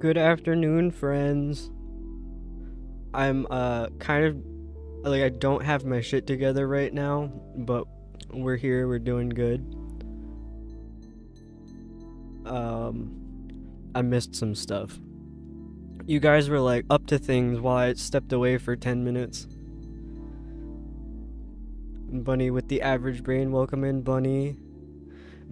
Good afternoon, friends. I'm kind of like I don't have my shit together right now, but we're here, we're doing good. I missed some stuff. You guys were like up to things while I stepped away for 10 minutes. Bunny with the average brain, welcome in, Bunny.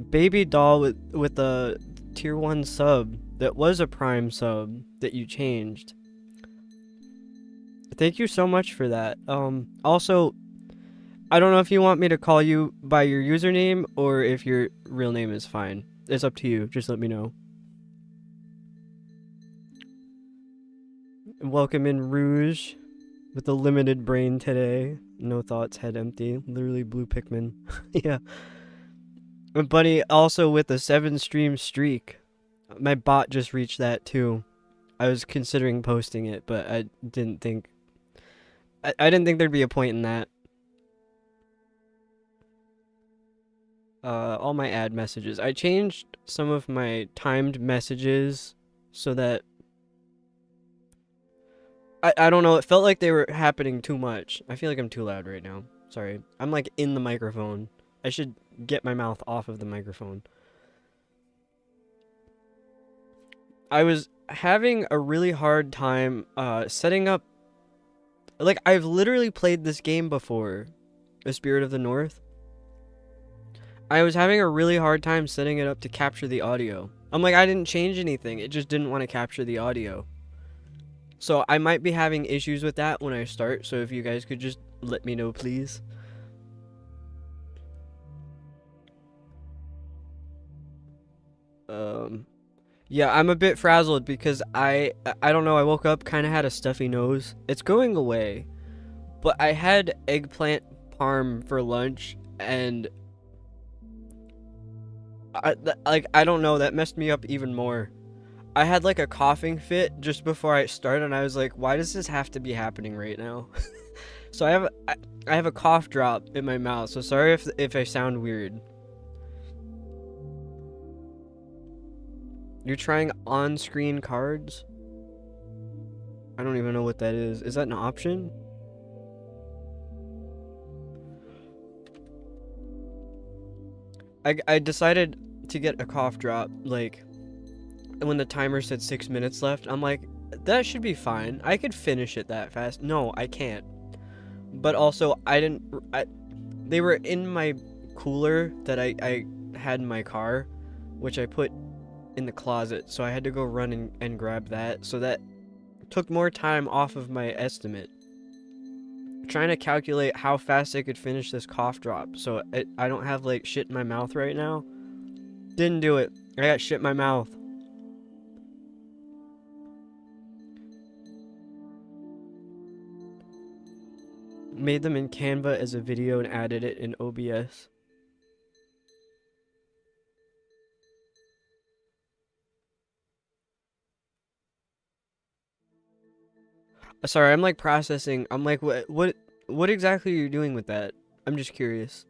Baby doll with a tier 1 sub that was a prime sub that you changed. Thank you so much for that. Also, I don't know if you want me to call you by your username or if your real name is fine. It's up to you. Just let me know. Welcome in, Rouge, with a limited brain today. No thoughts, head empty. Literally blue Pikmin. Yeah. Bunny also with a 7-stream streak. My bot just reached that too. I was considering posting it, but I didn't think... I didn't think there'd be a point in that. All my ad messages. I changed some of my timed messages so that... I don't know, it felt like they were happening too much. I feel like I'm too loud right now. Sorry. I'm like in the microphone. I should get my mouth off of the microphone. I was having a really hard time setting up... Like, I've literally played this game before. The Spirit of the North. I was having a really hard time setting it up to capture the audio. I'm like, I didn't change anything. It just didn't want to capture the audio. So I might be having issues with that when I start. So if you guys could just let me know, please. Yeah, I'm a bit frazzled because I don't know, I woke up, kind of had a stuffy nose. It's going away. But I had eggplant parm for lunch and I don't know, that messed me up even more. I had like a coughing fit just before I started and I was like, why does this have to be happening right now? So I have a cough drop in my mouth, so sorry if I sound weird. You're trying on-screen cards? I don't even know what that is. Is that an option? I decided to get a cough drop, like, when the timer said 6 minutes left. I'm like, that should be fine. I could finish it that fast. No, I can't. But also, they were in my cooler that I had in my car, which I put in the closet, so I had to go run and grab that, so that took more time off of my estimate. Trying to calculate how fast I could finish this cough drop, so I don't have like shit in my mouth right now. Didn't do it. I got shit in my mouth. Made them in Canva as a video and added it in OBS. Sorry, I'm like processing. I'm like, what exactly are you doing with that? I'm just curious.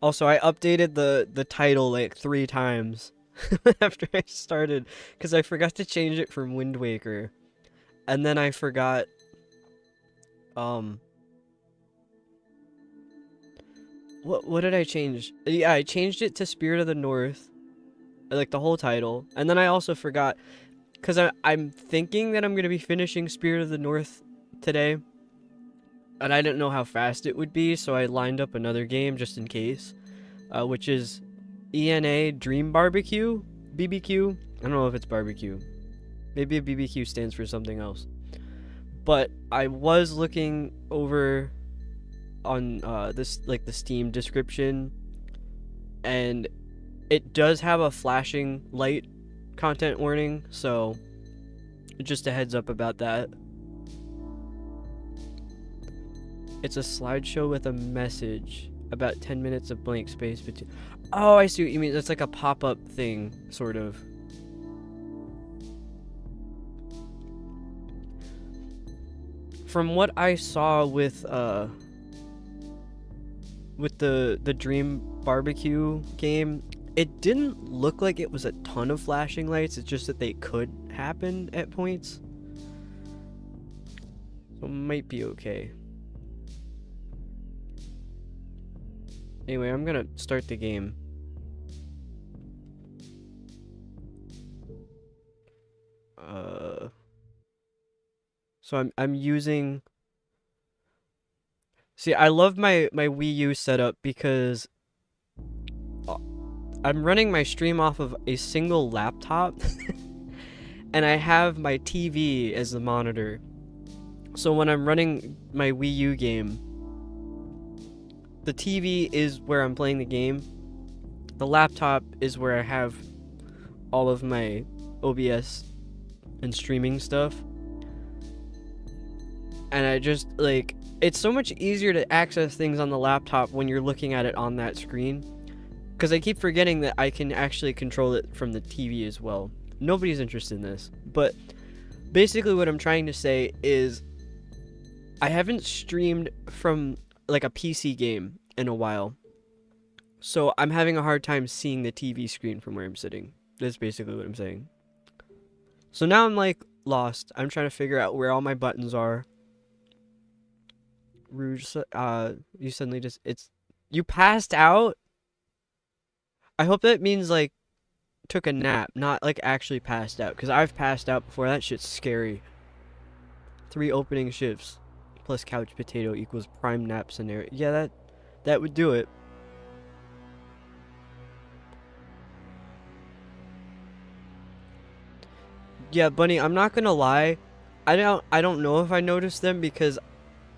Also, I updated the title like 3 times after I started because I forgot to change it from Wind Waker, and then I forgot. What did I change? Yeah, I changed it to Spirit of the North, like the whole title, and then I also forgot. Because I'm thinking that I'm going to be finishing Spirit of the North today. And I didn't know how fast it would be, so I lined up another game just in case. Which is ENA Dream Barbecue? BBQ? I don't know if it's barbecue. Maybe a BBQ stands for something else. But I was looking over on this, like the Steam description. And it does have a flashing light content warning, so just a heads up about that. It's a slideshow with a message, about 10 minutes of blank space between. Oh, I see what you mean. It's like a pop-up thing, sort of. From what I saw with the Dream Barbecue game, it didn't look like it was a ton of flashing lights. It's just that they could happen at points. So it might be okay. Anyway, I'm gonna start the game. So I'm using. See, I love my Wii U setup because I'm running my stream off of a single laptop, and I have my TV as the monitor. So when I'm running my Wii U game, the TV is where I'm playing the game. The laptop is where I have all of my OBS and streaming stuff. And I just, like, it's so much easier to access things on the laptop when you're looking at it on that screen. Because I keep forgetting that I can actually control it from the TV as well. Nobody's interested in this. But basically what I'm trying to say is I haven't streamed from, like, a PC game in a while. So I'm having a hard time seeing the TV screen from where I'm sitting. That's basically what I'm saying. So now I'm, like, lost. I'm trying to figure out where all my buttons are. Rouge, you suddenly just, you passed out? I hope that means, like, took a nap, not, like, actually passed out, because I've passed out before. That shit's scary. 3 opening shifts, plus couch potato equals prime nap scenario. Yeah, that would do it. Yeah, Bunny, I'm not gonna lie. I don't know if I noticed them because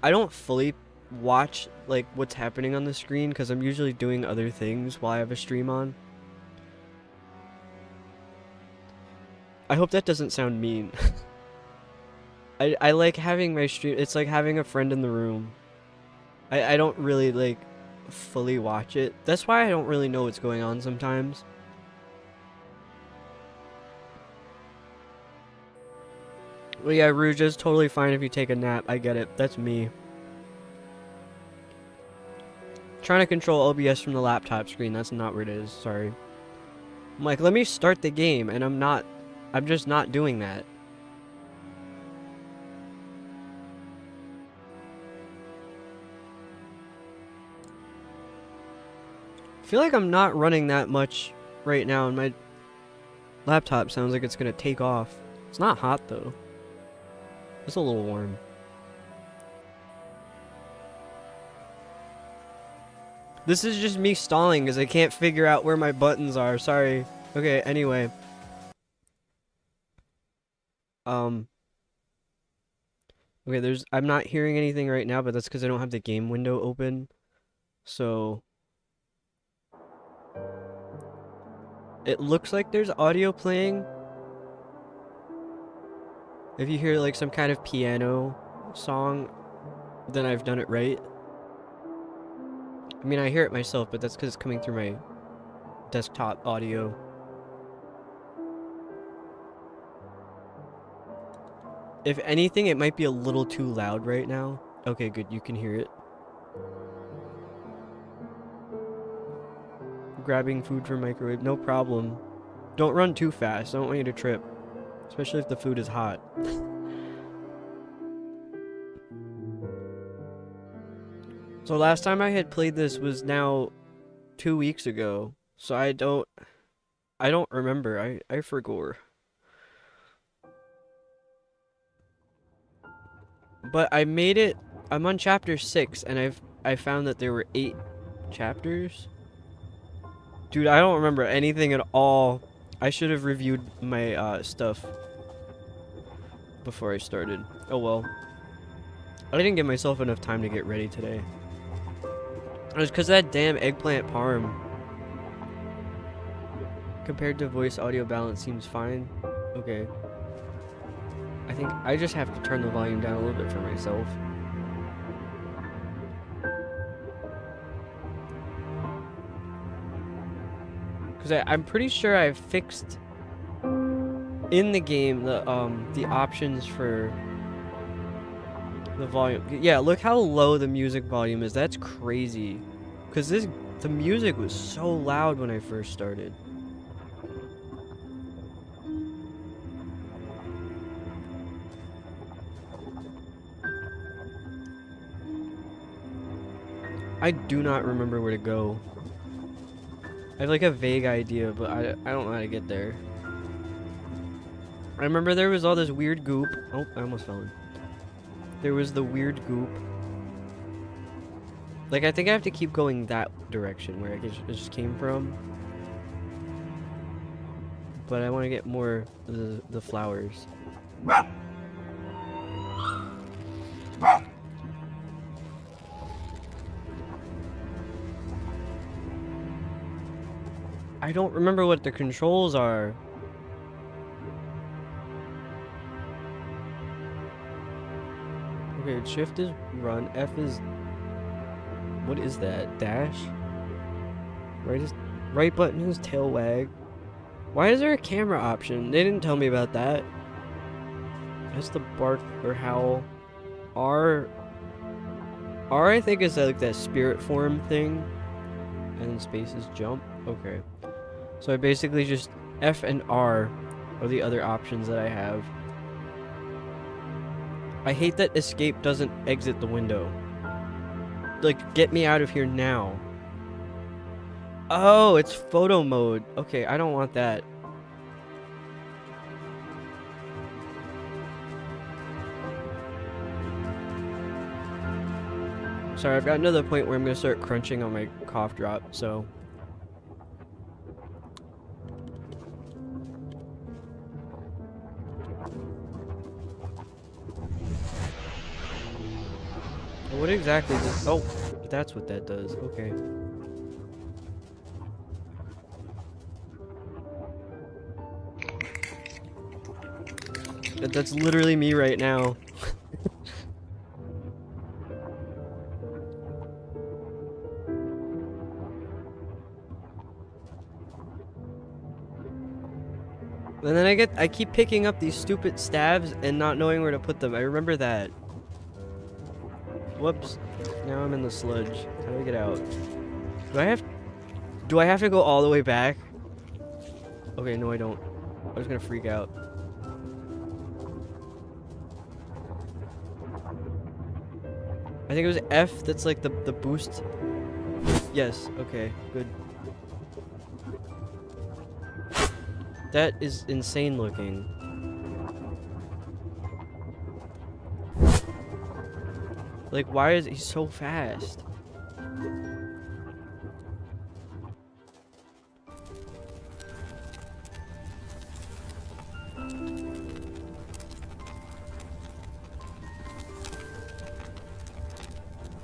I don't fully watch, like, what's happening on the screen because I'm usually doing other things while I have a stream on. I hope that doesn't sound mean. I like having my stream. It's like having a friend in the room. I don't really, like, fully watch it. That's why I don't really know what's going on sometimes. Well, yeah, Rouge is totally fine if you take a nap. I get it. That's me. Trying to control OBS from the laptop screen. That's not where it is. Sorry. I'm like, let me start the game, and I'm just not doing that. I feel like I'm not running that much right now, and my laptop sounds like it's gonna take off. It's not hot, though. It's a little warm. This is just me stalling because I can't figure out where my buttons are. Sorry. Okay, anyway. Okay, I'm not hearing anything right now, but that's because I don't have the game window open. So it looks like there's audio playing. If you hear like some kind of piano song, then I've done it right. I mean, I hear it myself, but that's because it's coming through my desktop audio. If anything, it might be a little too loud right now. Okay, good, you can hear it. Grabbing food from microwave, no problem. Don't run too fast, I don't want you to trip. Especially if the food is hot. So last time I had played this was now 2 weeks ago. So I don't remember. I forgot. But I made it. I'm on chapter 6 and I found that there were 8 chapters. Dude, I don't remember anything at all. I should have reviewed my stuff before I started. Oh well. I didn't give myself enough time to get ready today. It was because of that damn eggplant parm. Compared to voice audio balance seems fine. Okay. I think I just have to turn the volume down a little bit for myself. Because I'm pretty sure I've fixed in the game the options for the volume. Yeah, look how low the music volume is. That's crazy. Because this The music was so loud when I first started. I do not remember where to go. I have like a vague idea, but I don't know how to get there. I remember there was all this weird goop. Oh, I almost fell in. There was the weird goop. Like, I think I have to keep going that direction where it just came from. But I want to get more of the flowers. I don't remember what the controls are. Okay, shift is run, F is... What is that? Dash? Right button is tail wag. Why is there a camera option? They didn't tell me about that. That's the bark or howl. R I think is like that spirit form thing. And then space is jump. Okay. So I basically just F and R are the other options that I have. I hate that escape doesn't exit the window. Like, get me out of here now. Oh, it's photo mode. Okay, I don't want that. Sorry, I've gotten to the point where I'm gonna start crunching on my cough drop, so... What exactly does... Oh, that's what that does. Okay. That's literally me right now. And then I keep picking up these stupid stabs and not knowing where to put them. I remember that. Whoops. Now I'm in the sludge. How do I get out? Do I have to go all the way back? Okay, no I don't. I was gonna freak out. I think it was F that's like the boost. Yes, okay, good. That is insane looking. Like, why is he so fast?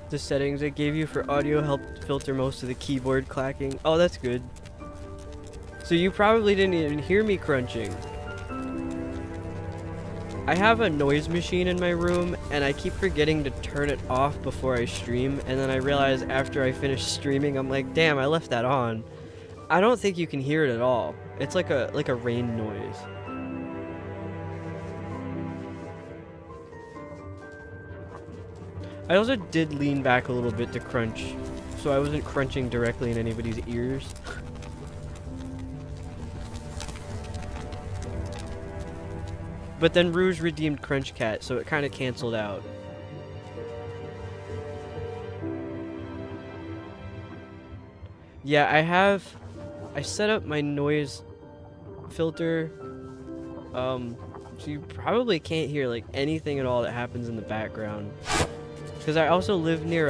The settings it gave you for audio helped filter most of the keyboard clacking. Oh, that's good. So you probably didn't even hear me crunching. I have a noise machine in my room, and I keep forgetting to turn it off before I stream, and then I realize after I finish streaming, I'm like, damn, I left that on. I don't think you can hear it at all. It's like a rain noise. I also did lean back a little bit to crunch, so I wasn't crunching directly in anybody's ears. But then Rouge redeemed Crunch Cat, so it kind of canceled out. Yeah, I set up my noise filter, so you probably can't hear like anything at all that happens in the background. Because I also live near,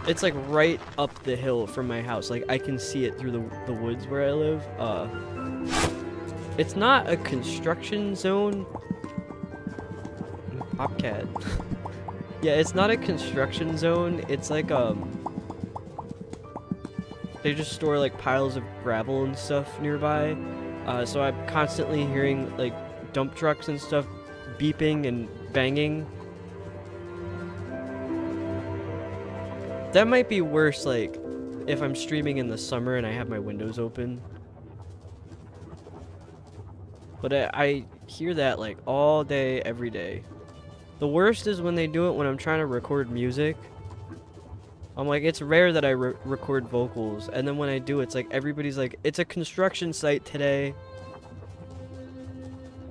it's like right up the hill from my house. Like I can see it through the woods where I live. It's not a construction zone. Popcat. Yeah, it's not a construction zone. It's like they just store like piles of gravel and stuff nearby. So I'm constantly hearing like dump trucks and stuff beeping and banging. That might be worse like if I'm streaming in the summer and I have my windows open. But I hear that like all day, every day. The worst is when they do it when I'm trying to record music. I'm like, it's rare that I record vocals, and then when I do, it's like everybody's like, it's a construction site today.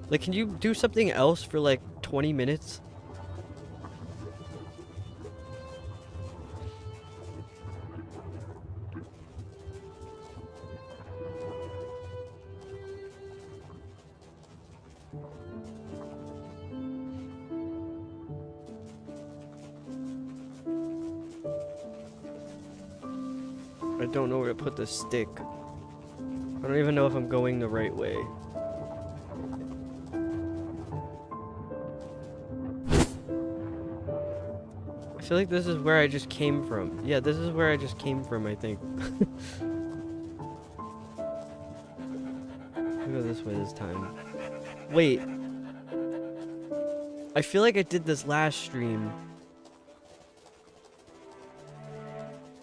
Like, can you do something else for like 20 minutes? I don't know where to put the stick. I don't even know if I'm going the right way. I feel like this is where I just came from. Yeah, this is where I just came from, I think. I'll go this way this time. Wait. I feel like I did this last stream.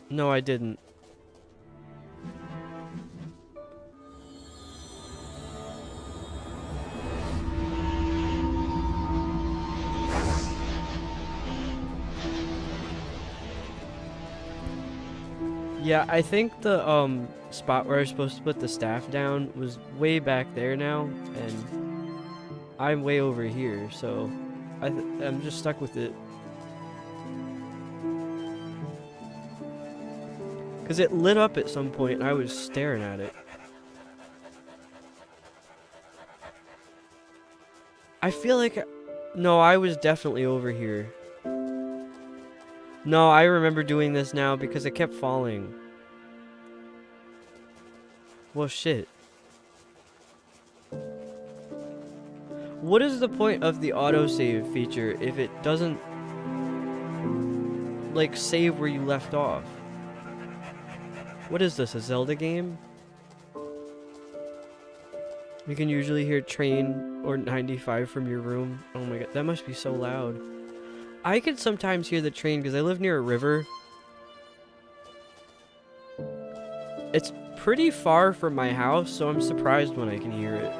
No, I didn't. Yeah, I think the spot where I was supposed to put the staff down was way back there now, and I'm way over here, so I'm just stuck with it. Cause it lit up at some point and I was staring at it. I feel like no, I was definitely over here. No, I remember doing this now because it kept falling. Well, shit. What is the point of the autosave feature if it doesn't, like, save where you left off? What is this, a Zelda game? You can usually hear train or 95 from your room. Oh my god, that must be so loud. I can sometimes hear the train because I live near a river. It's pretty far from my house, so I'm surprised when I can hear it.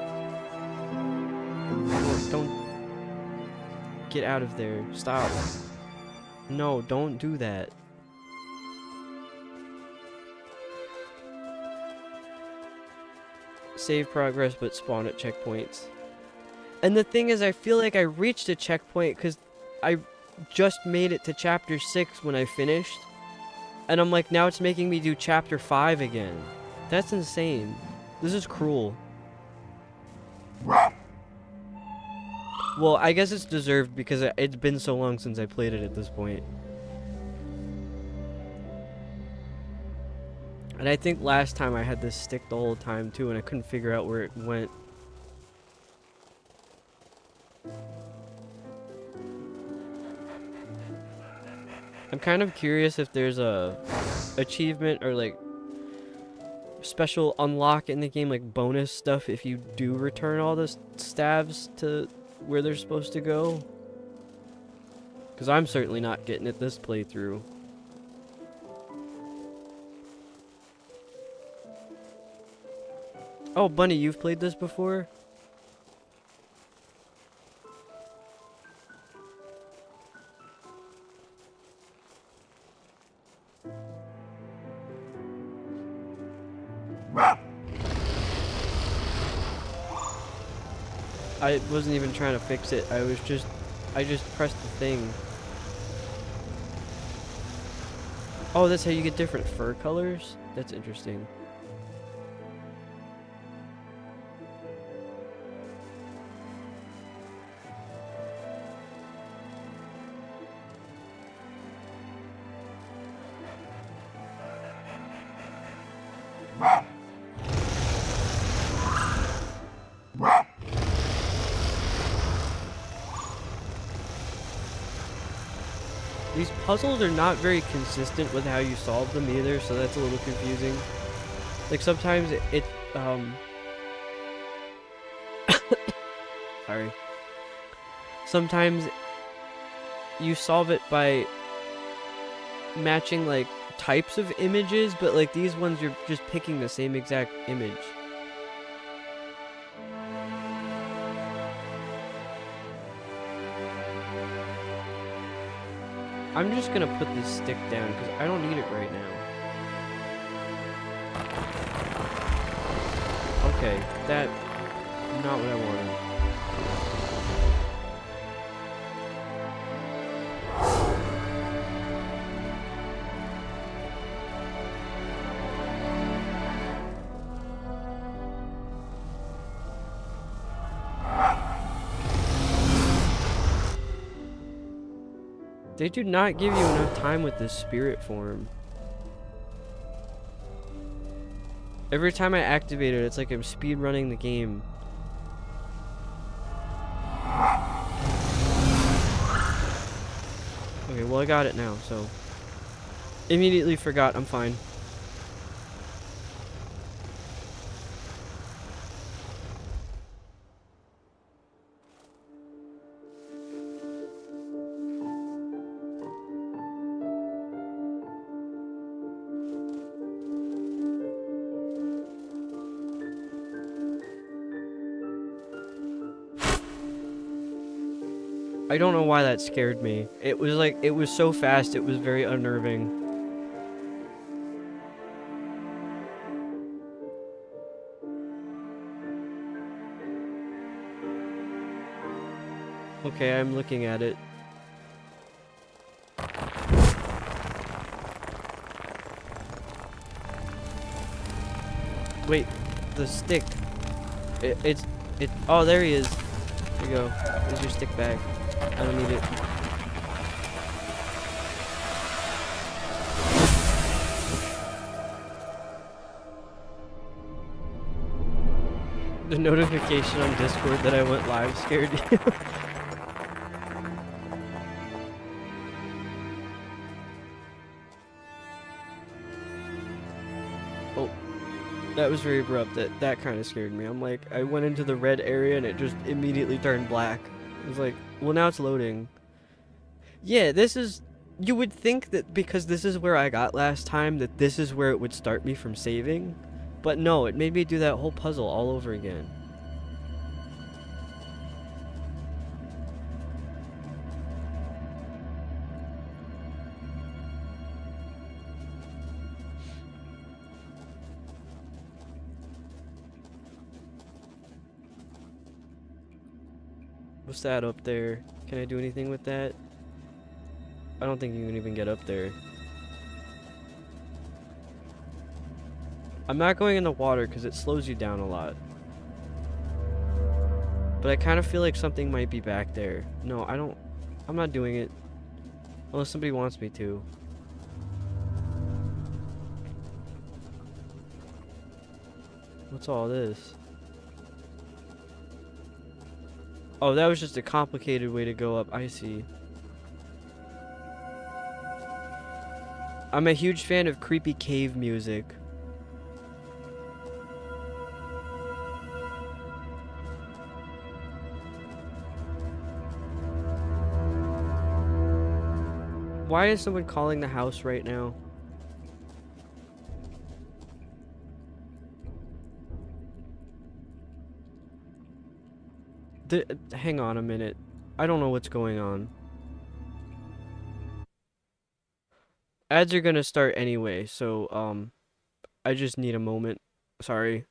Don't get out of there. Stop. No, don't do that. Save progress, but spawn at checkpoints. And the thing is, I feel like I reached a checkpoint because I just made it to chapter 6 when I finished. And I'm like, now it's making me do chapter 5 again. That's insane. This is cruel. Well, I guess it's deserved because it's been so long since I played it at this point. And I think last time I had this stick the whole time too, and I couldn't figure out where it went. I'm kind of curious if there's a achievement or like special unlock in the game, like bonus stuff if you do return all the staves to where they're supposed to go. Because I'm certainly not getting it this playthrough. Oh, Bunny, you've played this before? I wasn't even trying to fix it. I just pressed the thing. Oh, that's how you get different fur colors? That's interesting. These puzzles are not very consistent with how you solve them either, so that's a little confusing. Like sometimes it sorry. Sometimes you solve it by matching like types of images, but like these ones you're just picking the same exact image. I'm just gonna put this stick down because I don't need it right now. Okay, that not what I wanted. They do not give you enough time with this spirit form. Every time I activate it, it's like I'm speed running the game. Okay, well I got it now, so immediately forgot. I'm fine. I don't know why that scared me. It was like, it was so fast, it was very unnerving. Okay, I'm looking at it. Wait, the stick. Oh, there he is. There you go. There's your stick back. I don't need it. The notification on Discord that I went live scared you. Oh, that was very abrupt. That kind of scared me. I'm like, I went into the red area and it just immediately turned black. It was like, well, now it's loading. Yeah, this is... You would think that because this is where I got last time, that this is where it would start me from saving. But no, it made me do that whole puzzle all over again. What's that up there? Can I do anything with that? I don't think you can even get up there. I'm not going in the water because it slows you down a lot. But I kind of feel like something might be back there. No, I'm not doing it. Unless somebody wants me to. What's all this? Oh, that was just a complicated way to go up. I see. I'm a huge fan of creepy cave music. Why is someone calling the house right now? Hang on a minute. I don't know what's going on. Ads are gonna start anyway, so, I just need a moment. Sorry.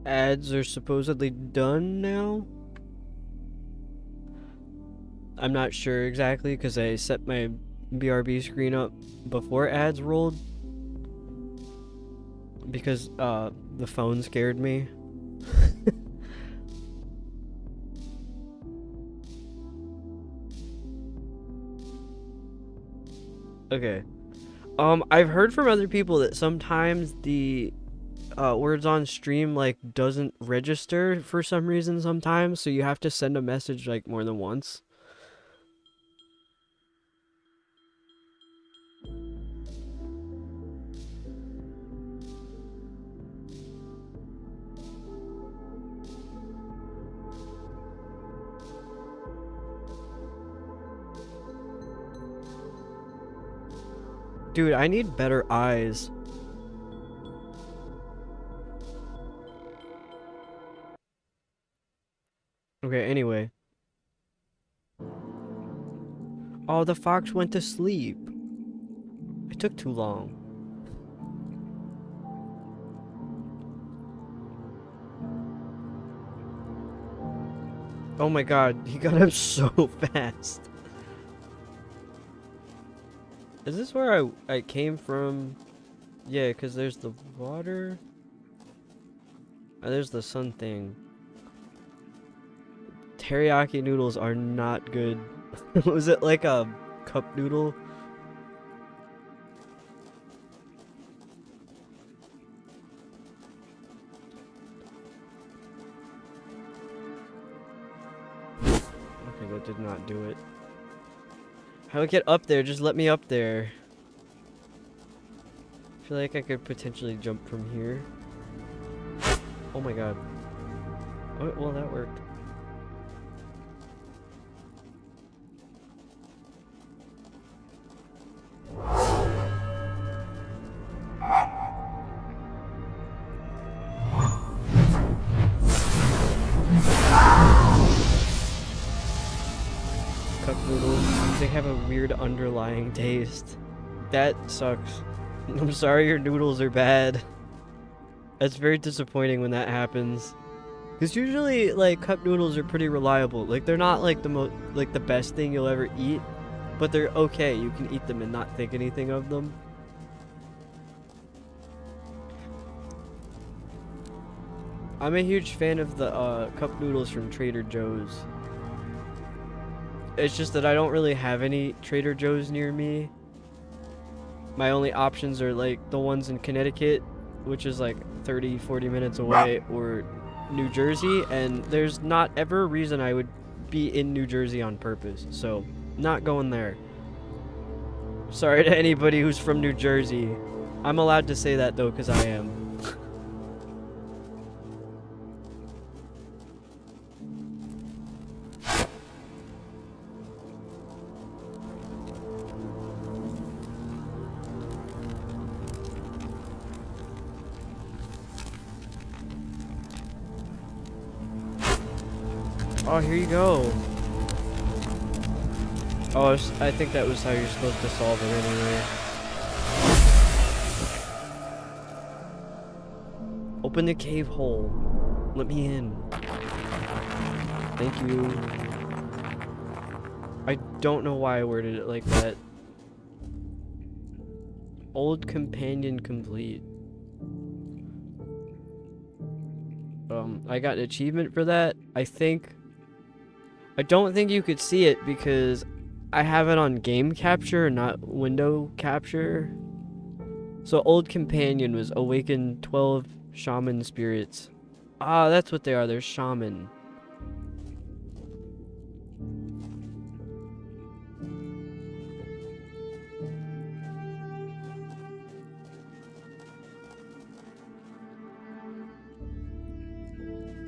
ads are supposedly done now. I'm not sure exactly because I set my BRB screen up before ads rolled because the phone scared me. Okay. I've heard from other people that sometimes the words on stream like doesn't register for some reason sometimes, so you have to send a message like more than once. Dude, I need better eyes. Okay, anyway. Oh, the fox went to sleep. It took too long. Oh my god, he got up so fast. Is this where I came from? Yeah, because there's the water. There's the sun thing. Teriyaki noodles are not good. Was it like a cup noodle? Okay, that did not do it. How do I get up there? Just let me up there. I feel like I could potentially jump from here. Oh my god. Oh, well, that worked. Cup noodles, they have a weird underlying taste. That sucks. I'm sorry your noodles are bad. That's very disappointing when that happens. Because usually, like, cup noodles are pretty reliable. Like, they're not, like, the best thing you'll ever eat. But they're okay. You can eat them and not think anything of them. I'm a huge fan of the, cup noodles from Trader Joe's. It's just that I don't really have any Trader Joe's near me. My only options are, like, the ones in Connecticut, which is, like, 30-40 minutes away, or New Jersey, and there's not ever a reason I would be in New Jersey on purpose, so not going there. Sorry to anybody who's from New Jersey. I'm allowed to say that though, because I am. Oh, here you go. Oh, I think that was how you're supposed to solve it anyway. Open the cave hole. Let me in. Thank you. I don't know why I worded it like that. Old companion complete. I got an achievement for that. I don't think you could see it because I have it on game capture, not window capture. So old companion was awaken 12 shaman spirits. Ah, that's what they are. They're shaman.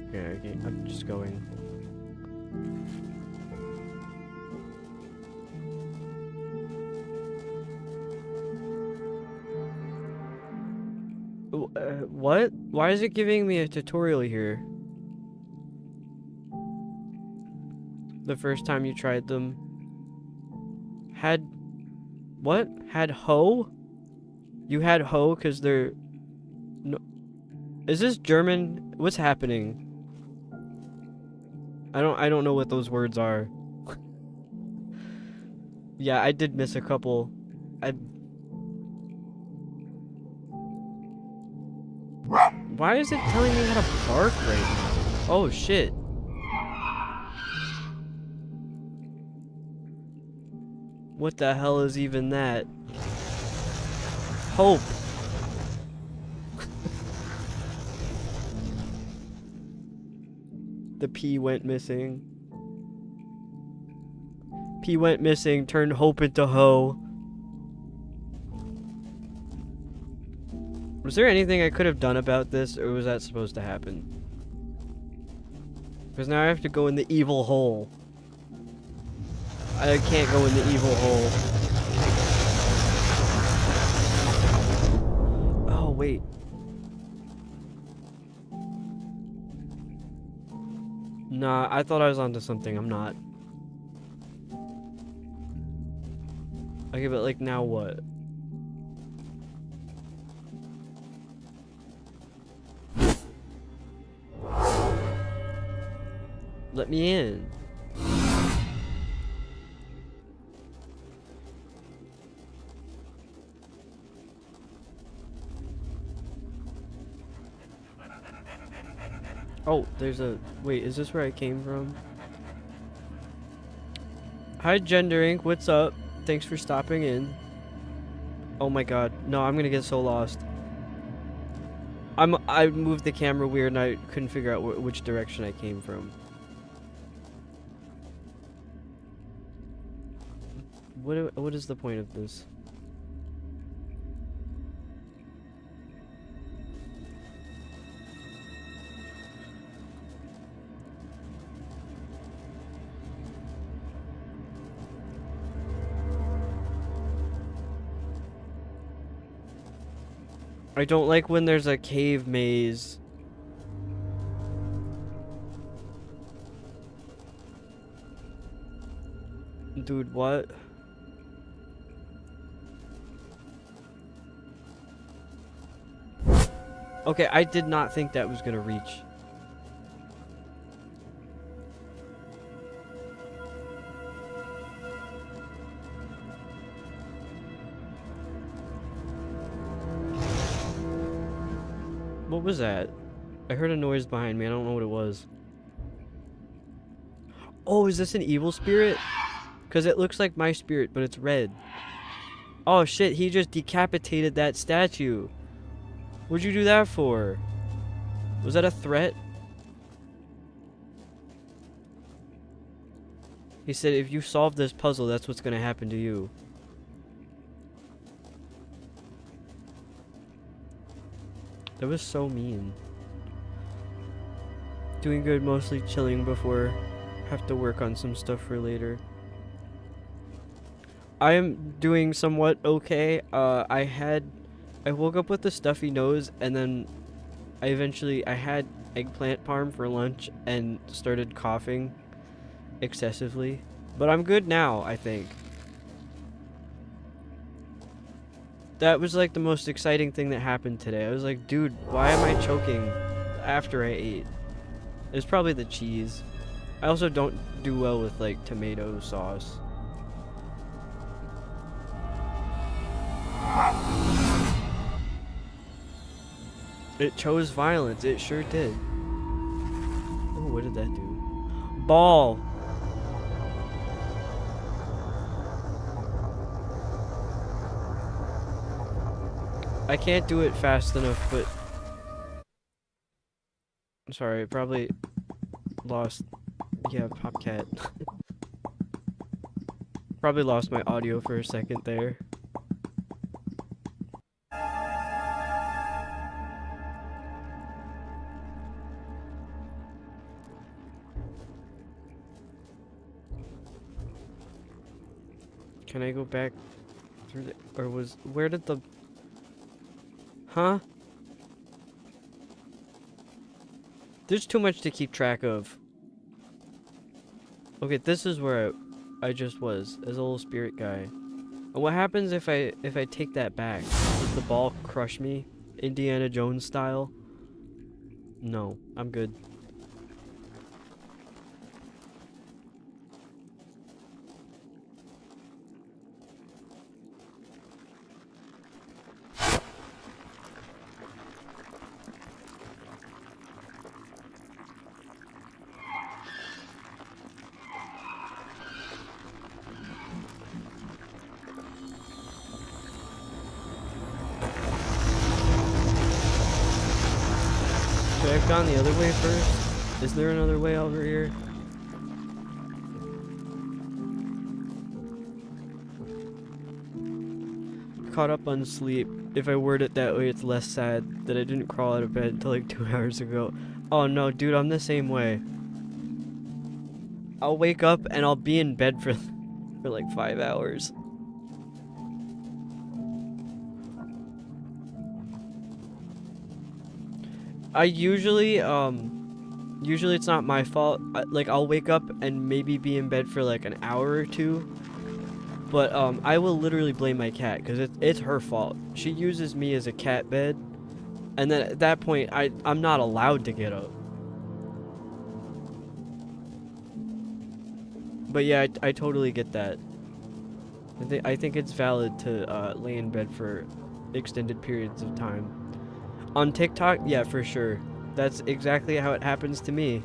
Okay, I'm just going. What? Why is it giving me a tutorial here? The first time you tried them. Had... What? Had hoe? You had hoe because they're... No... Is this German? What's happening? I don't know what those words are. Yeah, I did miss a couple. Why is it telling me how to bark right now? Oh shit. What the hell is even that? Hope. The P went missing. P went missing, turned hope into hoe. Was there anything I could have done about this, or was that supposed to happen? Because now I have to go in the evil hole. I can't go in the evil hole. Oh, wait. Nah, I thought I was onto something. I'm not. Okay, but like now what? Let me in. Oh, there's a... Wait, is this where I came from? Hi, Gender Inc. What's up? Thanks for stopping in. Oh my god. No, I'm gonna get so lost. I moved the camera weird and I couldn't figure out which direction I came from. What is the point of this? I don't like when there's a cave maze. Dude, what? Okay, I did not think that was gonna reach. What was that? I heard a noise behind me. I don't know what it was. Oh, is this an evil spirit? Because it looks like my spirit, but it's red. Oh shit, he just decapitated that statue. What'd you do that for? Was that a threat? He said, if you solve this puzzle, that's what's gonna happen to you. That was so mean. Doing good, mostly chilling before. Have to work on some stuff for later. I am doing somewhat okay. I woke up with a stuffy nose and then I had eggplant parm for lunch and started coughing excessively. But I'm good now, I think. That was like the most exciting thing that happened today. I was like, dude, why am I choking after I ate? It's probably the cheese. I also don't do well with like tomato sauce. It chose violence. It sure did. Oh, what did that do? Ball. I can't do it fast enough, but... I'm sorry, I probably lost... Yeah, Popcat. Probably lost my audio for a second there. Can I go back through the... Or was... Where did the... Huh? There's too much to keep track of. Okay, this is where I just was, as a little spirit guy. And what happens if I take that back? Does the ball crush me? Indiana Jones style? No, I'm good. Should I have gone the other way first? Is there another way over here? Caught up on sleep. If I word it that way, it's less sad that I didn't crawl out of bed until like 2 hours ago. Oh no, dude, I'm the same way. I'll wake up and I'll be in bed for like 5 hours. I usually it's not my fault. Like I'll wake up and maybe be in bed for like an hour or two. But I will literally blame my cat because it's her fault. She uses me as a cat bed, and then at that point I'm not allowed to get up. But yeah, I totally get that. I think it's valid to lay in bed for extended periods of time. On TikTok, yeah, for sure. That's exactly how it happens to me.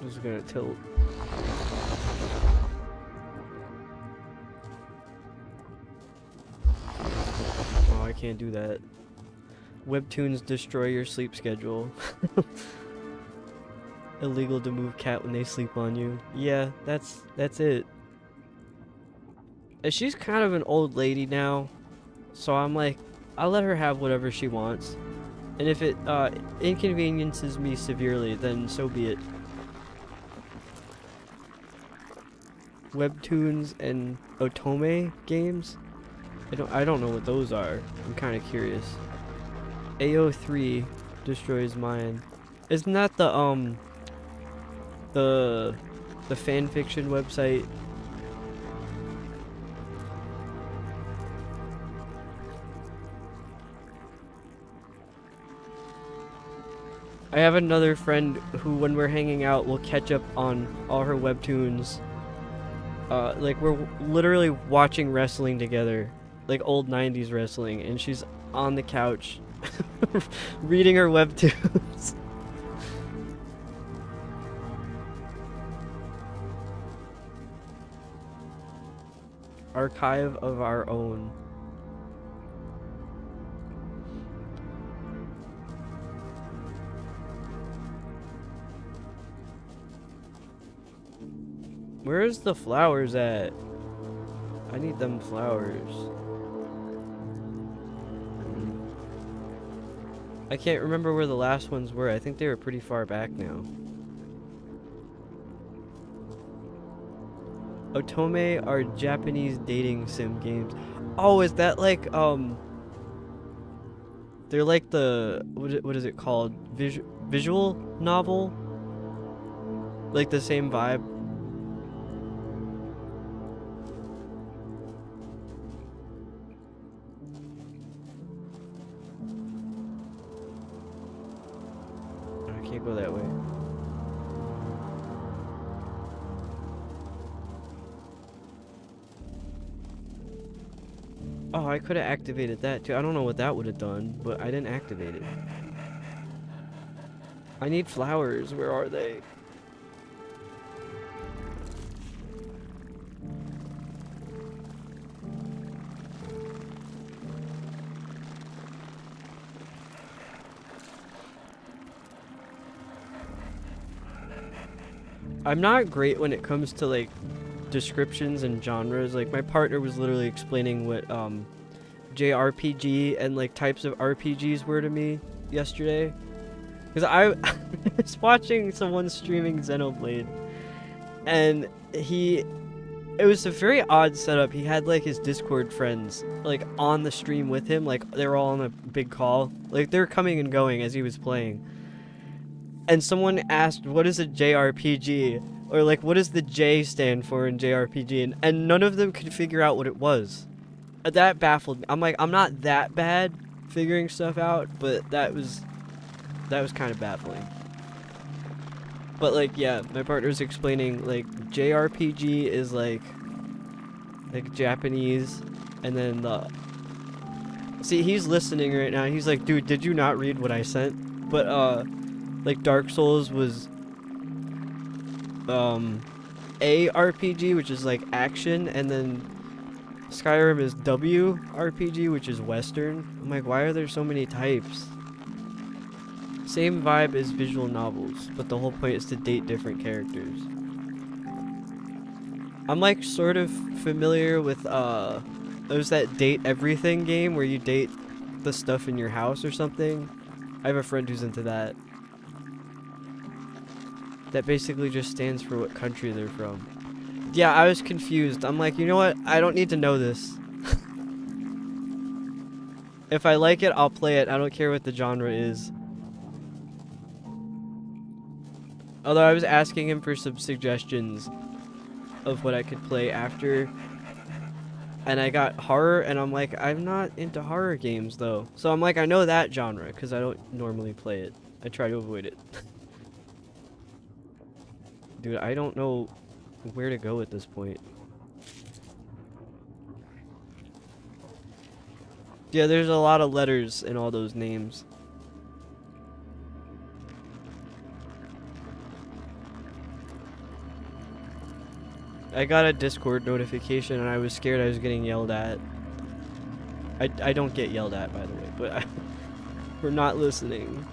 I'm just gonna tilt. Oh, I can't do that. Webtoons destroy your sleep schedule. Illegal to move cat when they sleep on you. Yeah, that's it. And she's kind of an old lady now, so I'm like, I'll let her have whatever she wants. And if it inconveniences me severely, then so be it. Webtoons and otome games? I don't know what those are. I'm kind of curious. AO3 destroys mine. Isn't that the fan fiction website? I have another friend who, when we're hanging out, will catch up on all her webtoons. Like we're literally watching wrestling together, like old 90s wrestling, and she's on the couch reading her webtoons. Archive of our own. Where's the flowers at? I need them flowers. I can't remember where the last ones were. I think they were pretty far back now. Otome are Japanese dating sim games. Oh, is that like they're like the what is it called? Visual novel? Like the same vibe? I can't go that way. Oh, I could have activated that too. I don't know what that would have done, but I didn't activate it. I need flowers. Where are they? I'm not great when it comes to like descriptions and genres. Like my partner was literally explaining what JRPG and like types of RPGs were to me yesterday, because I was watching someone streaming Xenoblade, and it was a very odd setup. He had like his Discord friends like on the stream with him, like they were all on a big call, like they were coming and going as he was playing. and someone asked, what is a JRPG? Or like, what does the J stand for in JRPG? And none of them could figure out what it was. That baffled me. I'm like, I'm not that bad figuring stuff out, but that was kind of baffling. But like, yeah, my partner's explaining like JRPG is like Japanese, and then the see, he's listening right now. He's like, dude, did you not read what I sent? But like Dark Souls was A RPG, which is like action, and then Skyrim is W RPG, which is Western. I'm like, why are there so many types? Same vibe as visual novels, but the whole point is to date different characters. I'm like sort of familiar with there's that date everything game where you date the stuff in your house or something. I have a friend who's into that. That basically just stands for what country they're from. Yeah, I was confused. I'm like, you know what? I don't need to know this. If I like it, I'll play it. I don't care what the genre is. Although I was asking him for some suggestions of what I could play after. And I got horror, and I'm like, I'm not into horror games, though. So I'm like, I know that genre, because I don't normally play it. I try to avoid it. Dude, I don't know where to go at this point. Yeah, there's a lot of letters in all those names. I got a Discord notification and I was scared I was getting yelled at. I don't get yelled at, by the way, but we're not listening.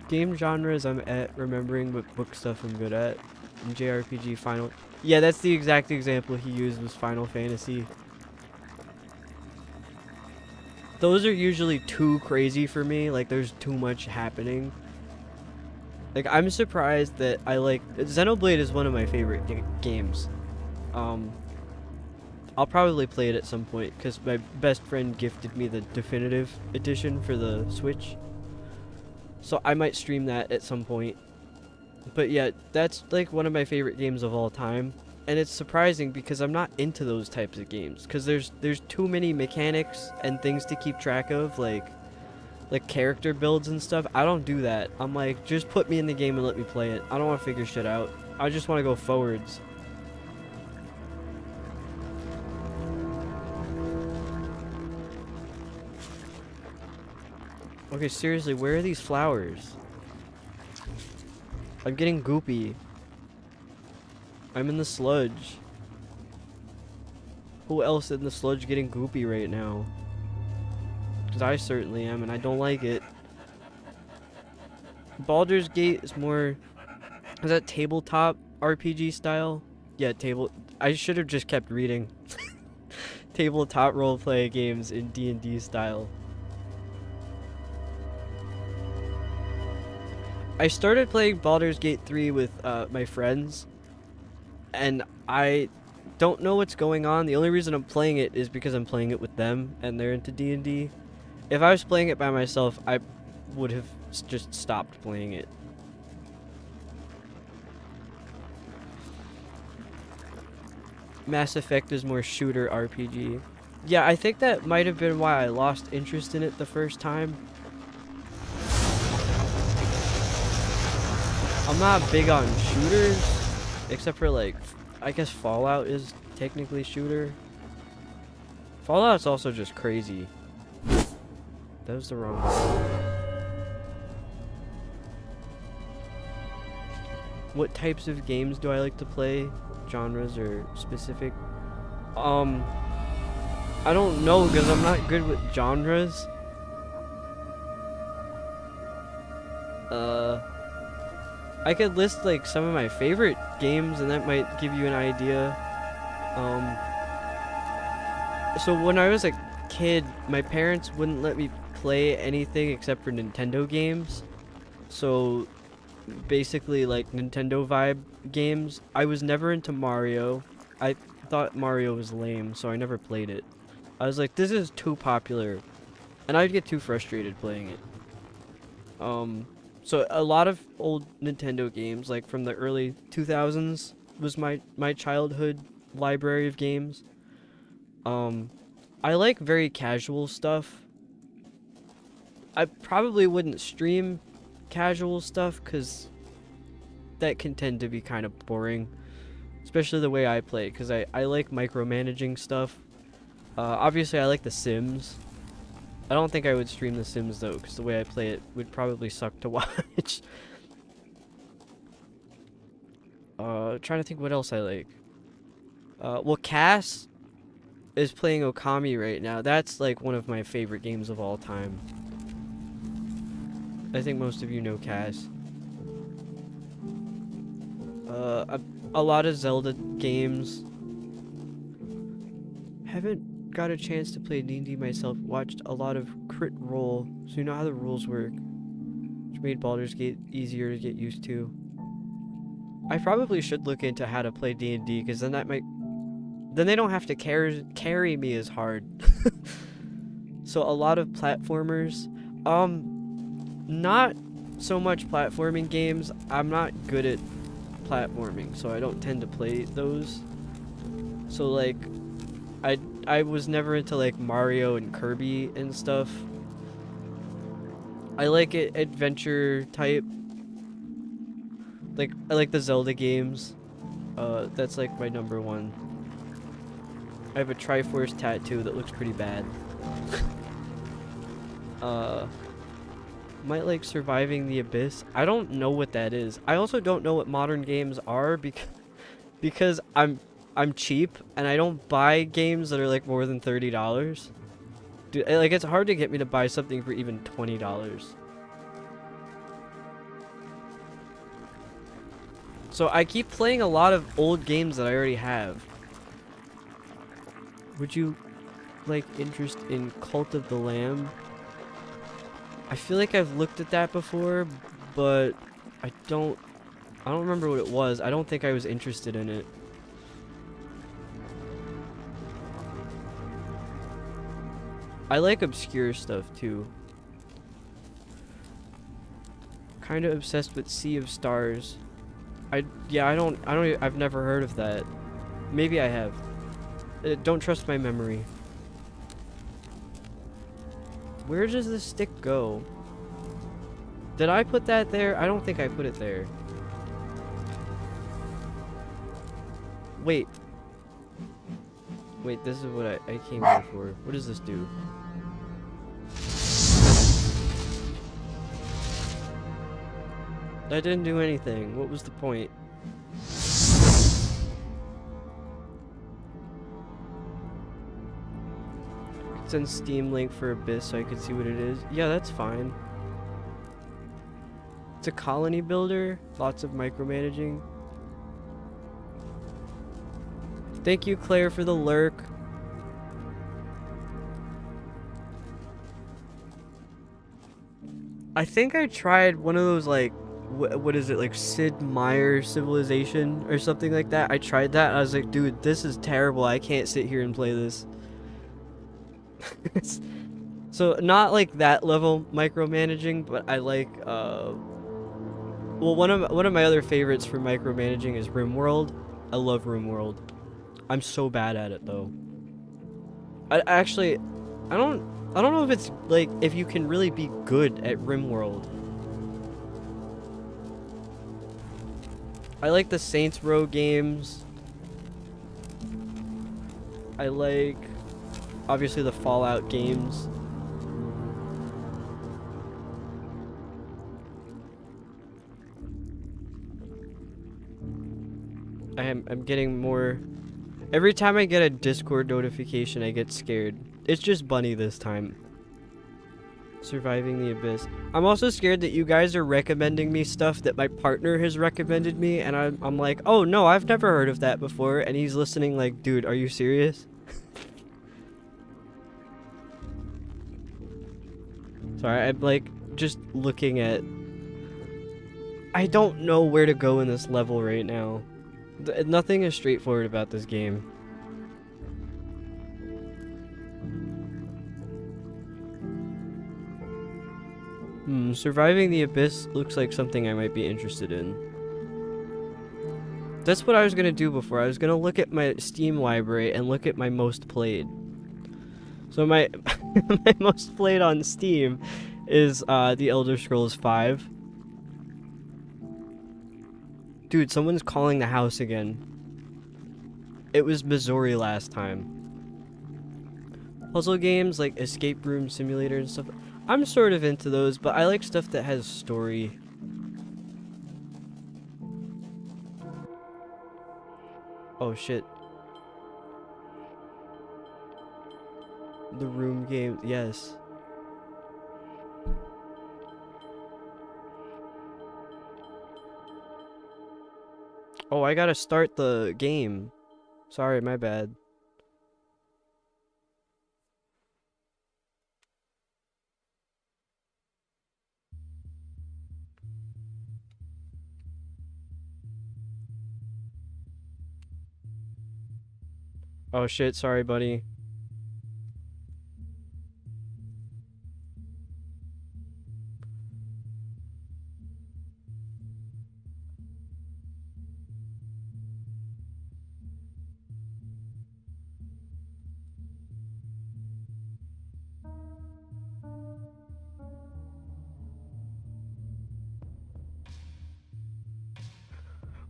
Game genres I'm at remembering, but book stuff I'm good at. And JRPG Final... Yeah, that's the exact example he used, was Final Fantasy. Those are usually too crazy for me, like there's too much happening. Like, I'm surprised that I like... Xenoblade is one of my favorite games. I'll probably play it at some point, because my best friend gifted me the definitive edition for the Switch. So I might stream that at some point. But yeah, that's like one of my favorite games of all time. And it's surprising because I'm not into those types of games. Because there's too many mechanics and things to keep track of, like character builds and stuff. I don't do that. I'm like, just put me in the game and let me play it. I don't want to figure shit out. I just want to go forwards. Okay, seriously, where are these flowers? I'm getting goopy. I'm in the sludge. Who else in the sludge getting goopy right now? Because I certainly am, and I don't like it. Baldur's Gate is more... Is that tabletop RPG style? Yeah, I should have just kept reading. Tabletop roleplay games in D&D style. I started playing Baldur's Gate 3 with my friends, and I don't know what's going on. The only reason I'm playing it is because I'm playing it with them, and they're into D&D. If I was playing it by myself, I would have just stopped playing it. Mass Effect is more shooter RPG. Yeah, I think that might have been why I lost interest in it the first time. I'm not big on shooters, except for like, I guess Fallout is technically shooter. Fallout's also just crazy. That was the wrong one. What types of games do I like to play? Genres or specific? I don't know because I'm not good with genres. I could list like some of my favorite games and that might give you an idea. So when I was a kid, my parents wouldn't let me play anything except for Nintendo games. So basically like Nintendo vibe games. I was never into Mario. I thought Mario was lame, so I never played it. I was like, this is too popular. And I'd get too frustrated playing it. So a lot of old Nintendo games, like from the early 2000s, was my childhood library of games. I like very casual stuff. I probably wouldn't stream casual stuff because that can tend to be kind of boring, especially the way I play, because I like micromanaging stuff. Obviously, I like The Sims. I don't think I would stream The Sims, though, because the way I play it would probably suck to watch. Trying to think what else I like. Well, Cass is playing Okami right now. That's, like, one of my favorite games of all time. I think most of you know Cass. A lot of Zelda games. Haven't got a chance to play D&D myself. Watched a lot of Crit Role, so you know how the rules work, which made Baldur's Gate easier to get used to. I probably should look into how to play D&D, because then that might... Then they don't have to carry me as hard. So a lot of platformers. Not so much platforming games. I'm not good at platforming, so I don't tend to play those. So like, I was never into like Mario and Kirby and stuff. I like it adventure type. Like I like the Zelda games. That's like my number one. I have a Triforce tattoo that looks pretty bad. Might like Surviving the Abyss. I don't know what that is. I also don't know what modern games are because I'm cheap and I don't buy games that are like more than $30. Dude, like it's hard to get me to buy something for even $20. So I keep playing a lot of old games that I already have. Would you like interest in Cult of the Lamb? I feel like I've looked at that before, but I don't remember what it was. I don't think I was interested in it. I like obscure stuff too. Kind of obsessed with Sea of Stars. I've never heard of that. Maybe I have. Don't trust my memory. Where does this stick go? Did I put that there? I don't think I put it there. Wait. Wait, this is what I came here for. What does this do? That didn't do anything. What was the point? Send Steam link for Abyss so I could see what it is. Yeah, that's fine. It's a colony builder. Lots of micromanaging. Thank you, Claire, for the lurk. I think I tried one of those, like, what is it, like Sid Meier Civilization or something like that. I tried that and I was like, dude, this is terrible. I can't sit here and play this. So not like that level micromanaging, but I like well, one of my other favorites for micromanaging is RimWorld. I love RimWorld. I'm so bad at it though. I don't know if it's like if you can really be good at RimWorld. I like the Saints Row games. I like obviously the Fallout games. I'm getting more. Every time I get a Discord notification, I get scared. It's just Bunny this time. Surviving the Abyss. I'm also scared that you guys are recommending me stuff that my partner has recommended me, and I'm like, oh no, I've never heard of that before, and he's listening like, dude, are you serious? Sorry, I'm like just looking at. I don't know where to go in this level right now. Nothing is straightforward about this game. Surviving the Abyss looks like something I might be interested in. That's what I was gonna do before. I was gonna look at my Steam library and look at my most played. So my my most played on Steam is The Elder Scrolls 5. Dude, someone's calling the house again. It was Missouri last time. Puzzle games like Escape Room Simulator and stuff. I'm sort of into those, but I like stuff that has story. Oh shit. The room game, yes. Oh, I gotta start the game. Sorry, my bad. Oh shit, sorry, buddy.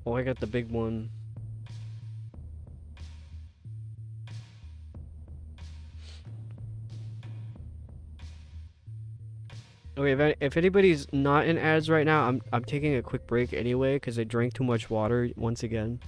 Oh, I got the big one. Okay, if anybody's not in ads right now, I'm taking a quick break anyway because I drank too much water once again.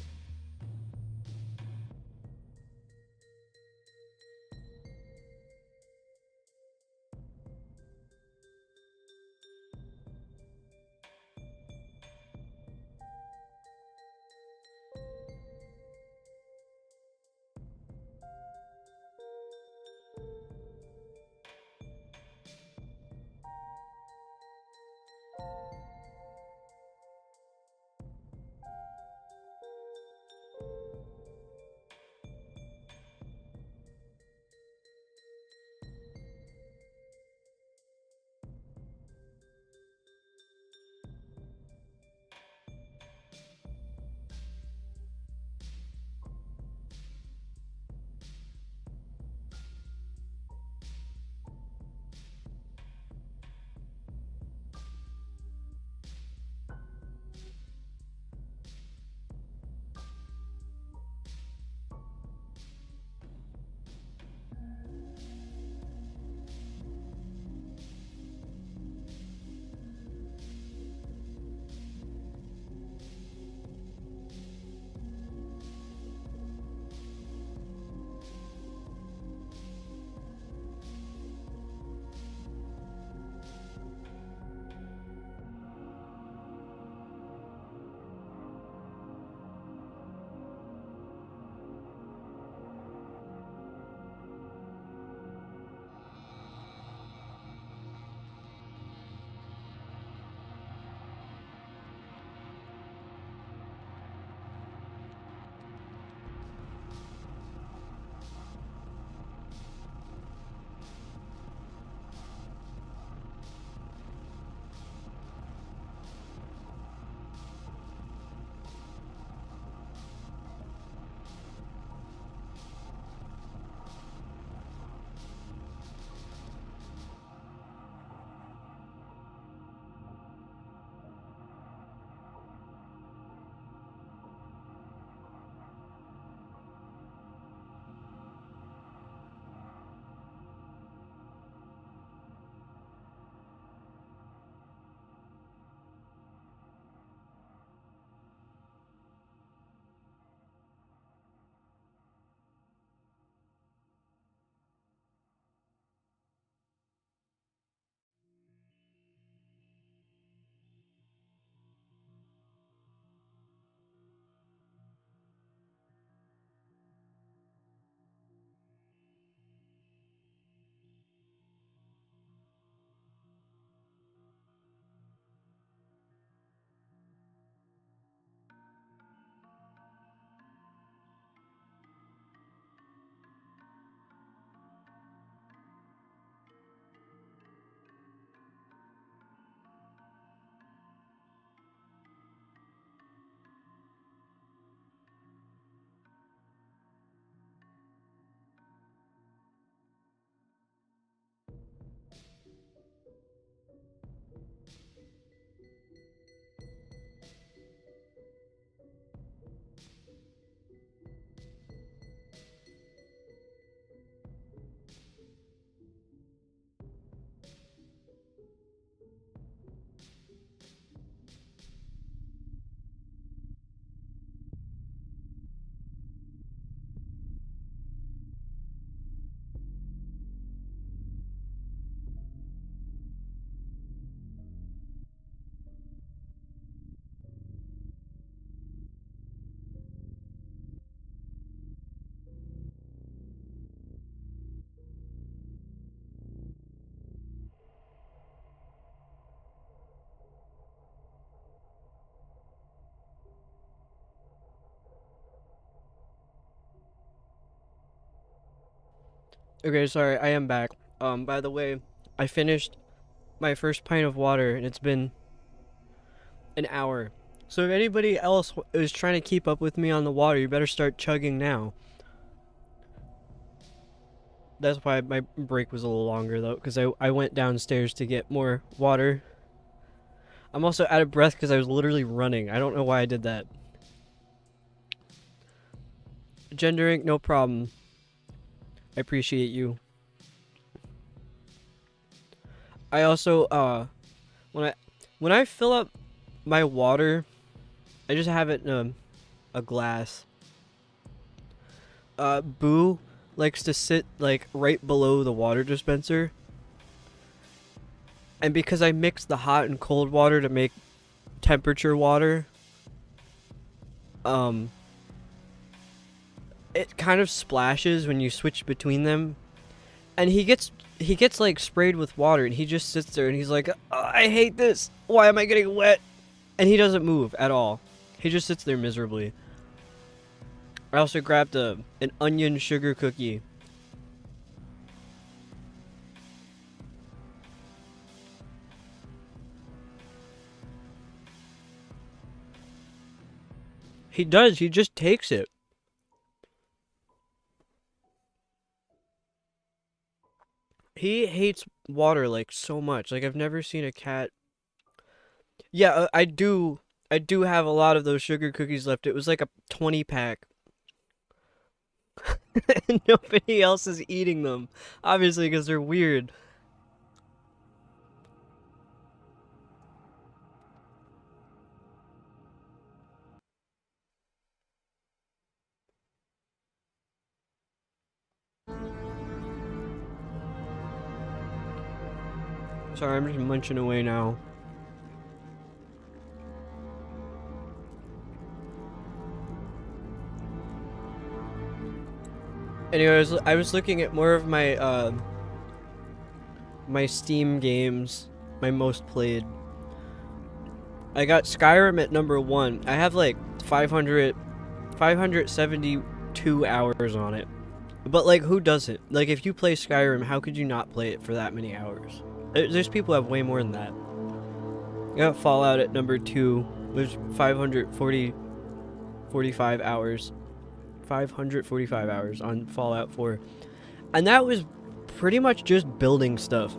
Okay, sorry, I am back. By the way, I finished my first pint of water and it's been an hour. So if anybody else is trying to keep up with me on the water, you better start chugging now. That's why my break was a little longer though, because I went downstairs to get more water. I'm also out of breath because I was literally running. I don't know why I did that. Gendering, no problem. I appreciate you. I also when I fill up my water, I just have it in a glass. Boo likes to sit like right below the water dispenser. And because I mix the hot and cold water to make temperature water, it kind of splashes when you switch between them. And he gets like sprayed with water and he just sits there and he's like, I hate this. Why am I getting wet? And he doesn't move at all. He just sits there miserably. I also grabbed an onion sugar cookie. He does. He just takes it. He hates water like so much. Like I've never seen a cat. Yeah, I do. I do have a lot of those sugar cookies left. It was like a 20 pack. And nobody else is eating them. Obviously, because they're weird. Sorry, I'm just munching away now. Anyways, I was looking at more of my my Steam games, my most played. I got Skyrim at number 1. I have like 572 hours on it. But like, who does it? Like, if you play Skyrim, how could you not play it for that many hours? There's people who have way more than that. I got Fallout at number 2. There's 45 hours. 545 hours on Fallout 4. And that was pretty much just building stuff.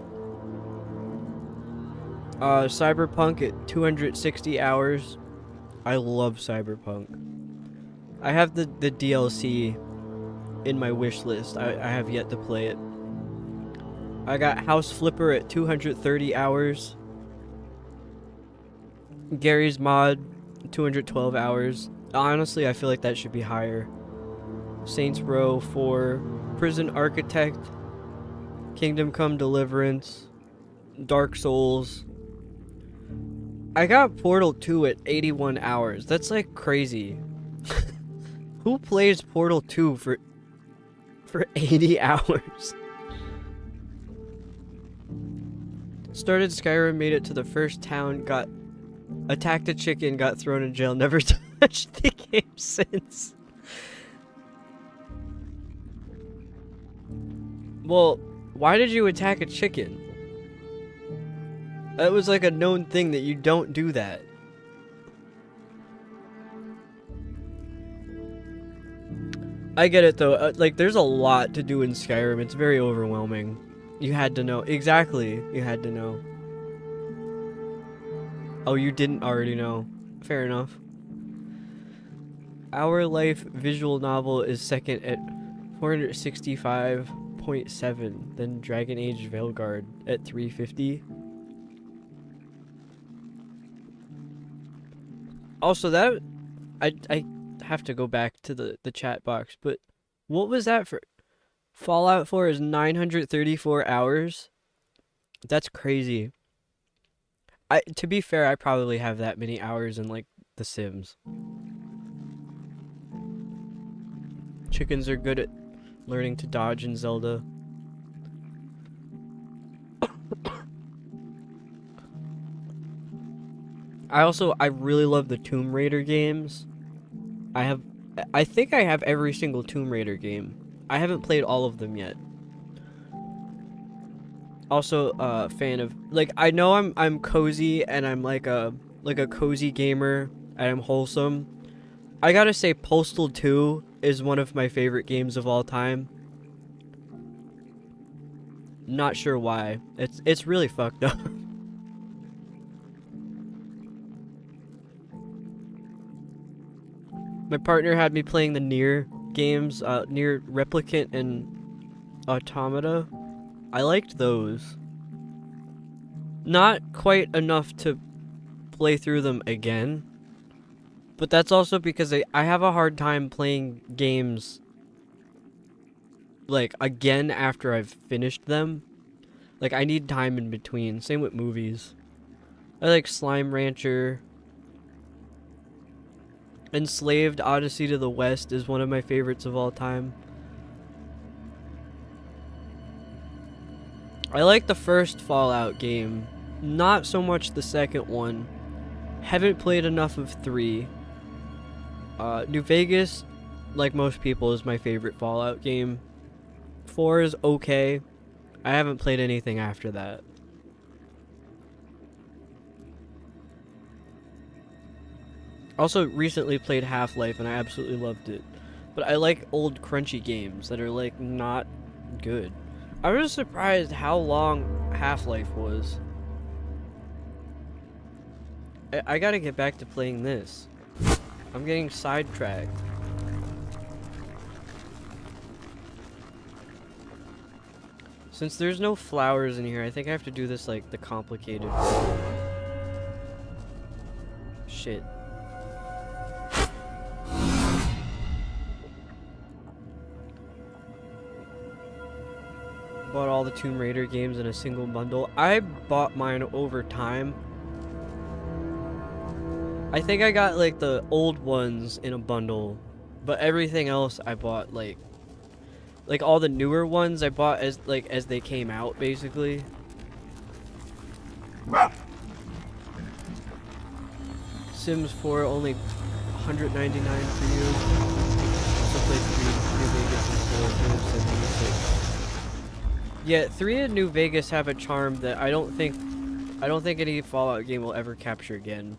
Cyberpunk at 260 hours. I love Cyberpunk. I have the DLC in my wish list. I have yet to play it. I got House Flipper at 230 hours. Gary's Mod, 212 hours. Honestly, I feel like that should be higher. Saints Row 4, Prison Architect, Kingdom Come Deliverance, Dark Souls. I got Portal 2 at 81 hours. That's like crazy. Who plays Portal 2 for 80 hours? Started Skyrim, made it to the first town, got attacked a chicken, got thrown in jail, never touched the game since. Well, why did you attack a chicken? That was like a known thing that you don't do that. I get it though. Like, there's a lot to do in Skyrim. It's very overwhelming. You had to know. Exactly. You had to know. Oh, you didn't already know. Fair enough. Our Life visual novel is second at 465.7. Then Dragon Age Veilguard at 350. Also, that I have to go back to the chat box, but what was that for? Fallout 4 is 934 hours. That's crazy. To be fair, I probably have that many hours in like The Sims. Chickens are good at learning to dodge in Zelda. I really love the Tomb Raider games. I think I have every single Tomb Raider game. I haven't played all of them yet. Also a fan of, like, I know I'm cozy and I'm like a cozy gamer and I'm wholesome. I gotta say Postal 2 is one of my favorite games of all time. Not sure why. It's really fucked up. My partner had me playing the Nier games, Nier Replicant and Automata. I liked those. Not quite enough to play through them again. But that's also because I have a hard time playing games, like, again after I've finished them. Like, I need time in between. Same with movies. I like Slime Rancher. Enslaved Odyssey to the West is one of my favorites of all time. I like the first Fallout game. Not so much the second one. Haven't played enough of 3. New Vegas, like most people, is my favorite Fallout game. 4 is okay. I haven't played anything after that. Also recently played Half-Life and I absolutely loved it. But I like old crunchy games that are like not good. I was surprised how long Half-Life was. I gotta get back to playing this. I'm getting sidetracked. Since there's no flowers in here, I think I have to do this like the complicated way. Shit. Bought all the Tomb Raider games in a single bundle. I bought mine over time. I think I got like the old ones in a bundle, but everything else I bought like all the newer ones I bought as they came out, basically. Sims 4 only $199 for you. Also played 3 New Vegas and 4 76. Yeah, 3 and New Vegas have a charm that I don't think any Fallout game will ever capture again.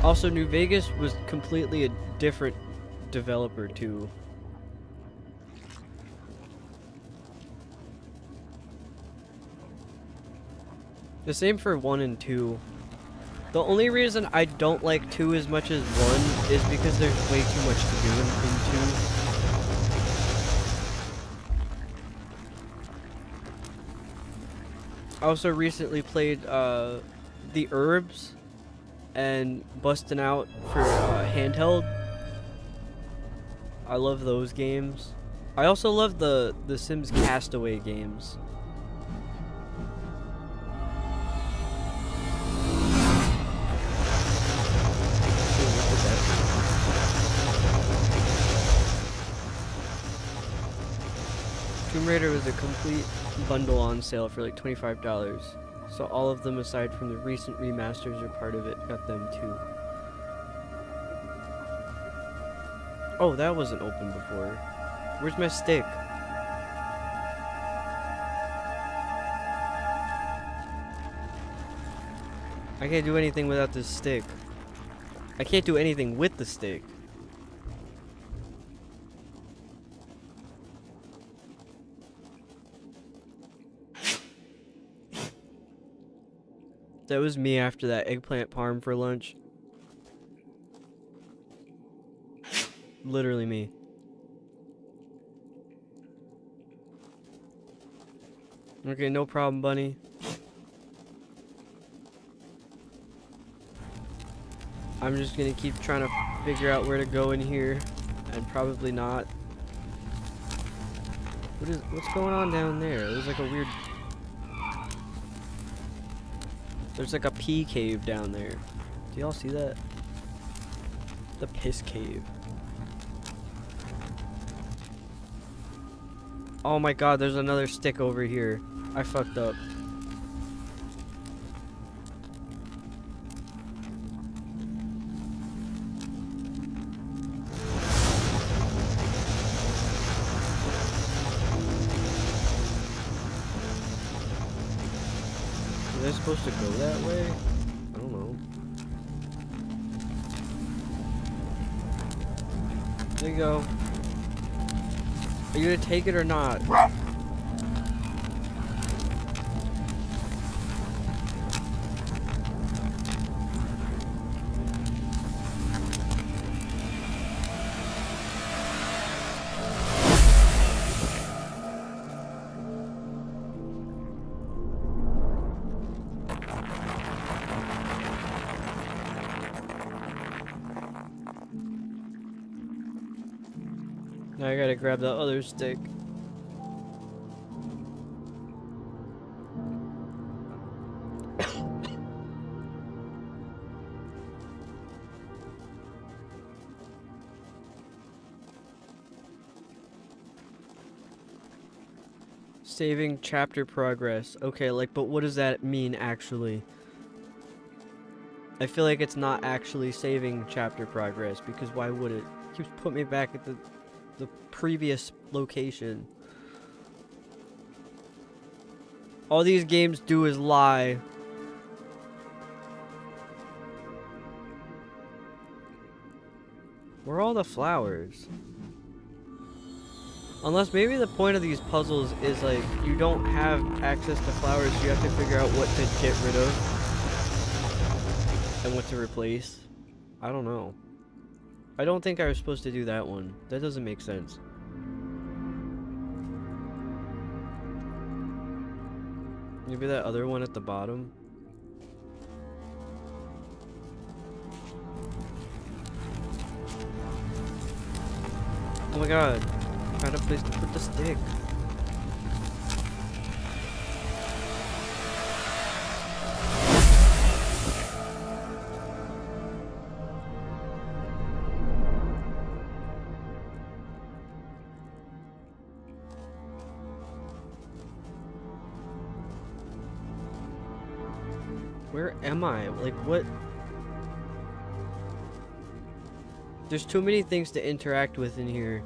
Also, New Vegas was completely a different developer too. The same for 1 and 2. The only reason I don't like 2 as much as 1 is because there's way too much to do in 2. I also recently played The Herbs and Bustin' Out for handheld. I love those games. I also love the Sims Castaway games. Tomb Raider was a complete bundle on sale for like $25. So all of them aside from the recent remasters are part of it. Got them too. Oh, that wasn't open before. Where's my stick? I can't do anything without this stick. I can't do anything with the stick. That was me after that eggplant parm for lunch. Literally me. Okay, no problem, bunny. I'm just gonna keep trying to figure out where to go in here, and probably not. What's going on down there? There's like a weird... There's like a pee cave down there. Do y'all see that? The piss cave. Oh my god, there's another stick over here. I fucked up. supposed to go that way? I don't know. There you go. Are you gonna take it or not? Now I gotta grab the other stick. Saving chapter progress. Okay, like, but what does that mean actually? I feel like it's not actually saving chapter progress, because why would it? It keeps putting me back at the previous location. All these games do is lie. Where are all the flowers? Unless maybe the point of these puzzles is like you don't have access to flowers, you have to figure out what to get rid of and what to replace. I don't know. I don't think I was supposed to do that one. That doesn't make sense. Maybe that other one at the bottom. Oh my god. Found a place to put the stick. Where am I? Like, what? There's too many things to interact with in here.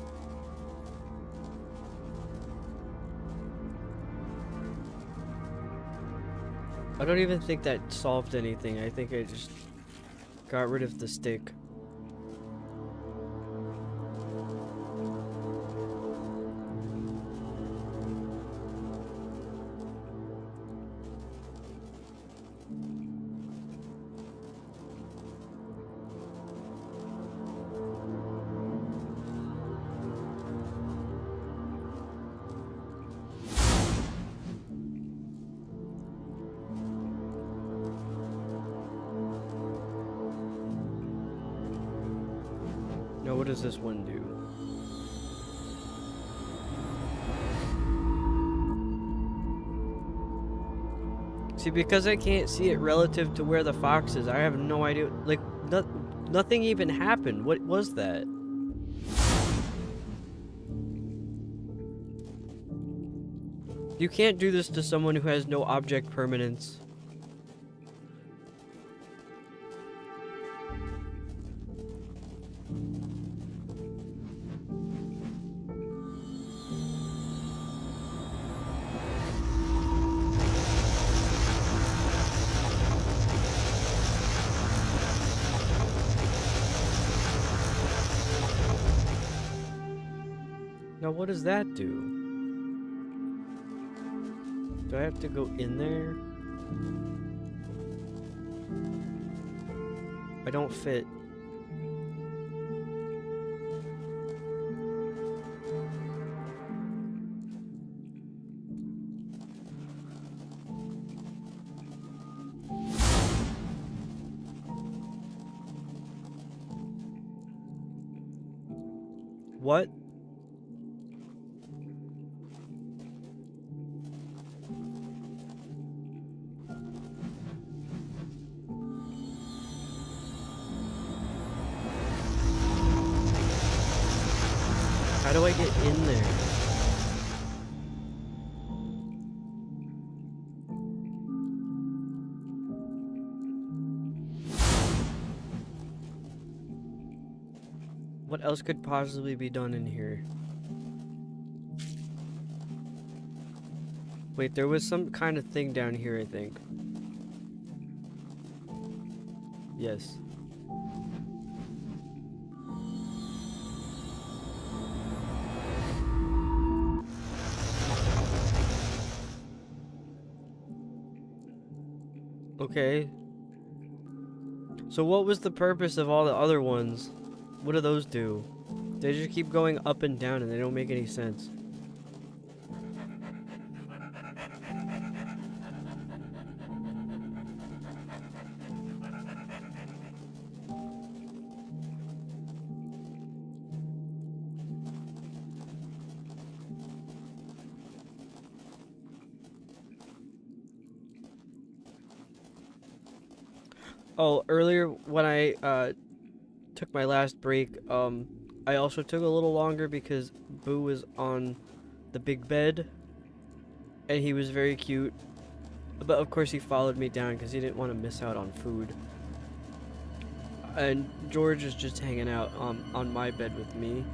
I don't even think that solved anything. I think I just got rid of the stick. Now, what does this one do? See, because I can't see it relative to where the fox is, I have no idea. Like, nothing even happened. What was that? You can't do this to someone who has no object permanence. Now, what does that do? Do I have to go in there? I don't fit. What? How do I get in there? What else could possibly be done in here? Wait, there was some kind of thing down here, I think. Yes. Okay. So what was the purpose of all the other ones? What do those do? They just keep going up and down and they don't make any sense. Oh, earlier when I took my last break, I also took a little longer because Boo was on the big bed and he was very cute. But of course he followed me down because he didn't want to miss out on food. And George is just hanging out on my bed with me.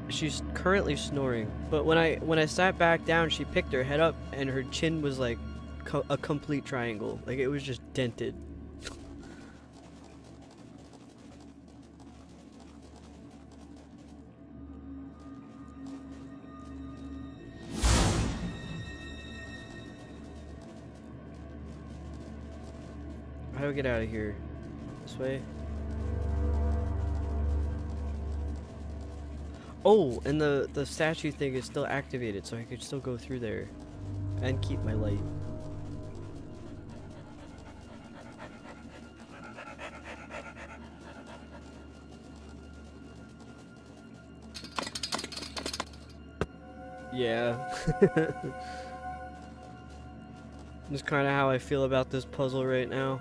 She's currently snoring, but when I sat back down, she picked her head up and her chin was like a complete triangle. Like it was just dented. How do I get out of here? This way? Oh, and the statue thing is still activated, so I could still go through there and keep my light. Yeah. That's kind of how I feel about this puzzle right now.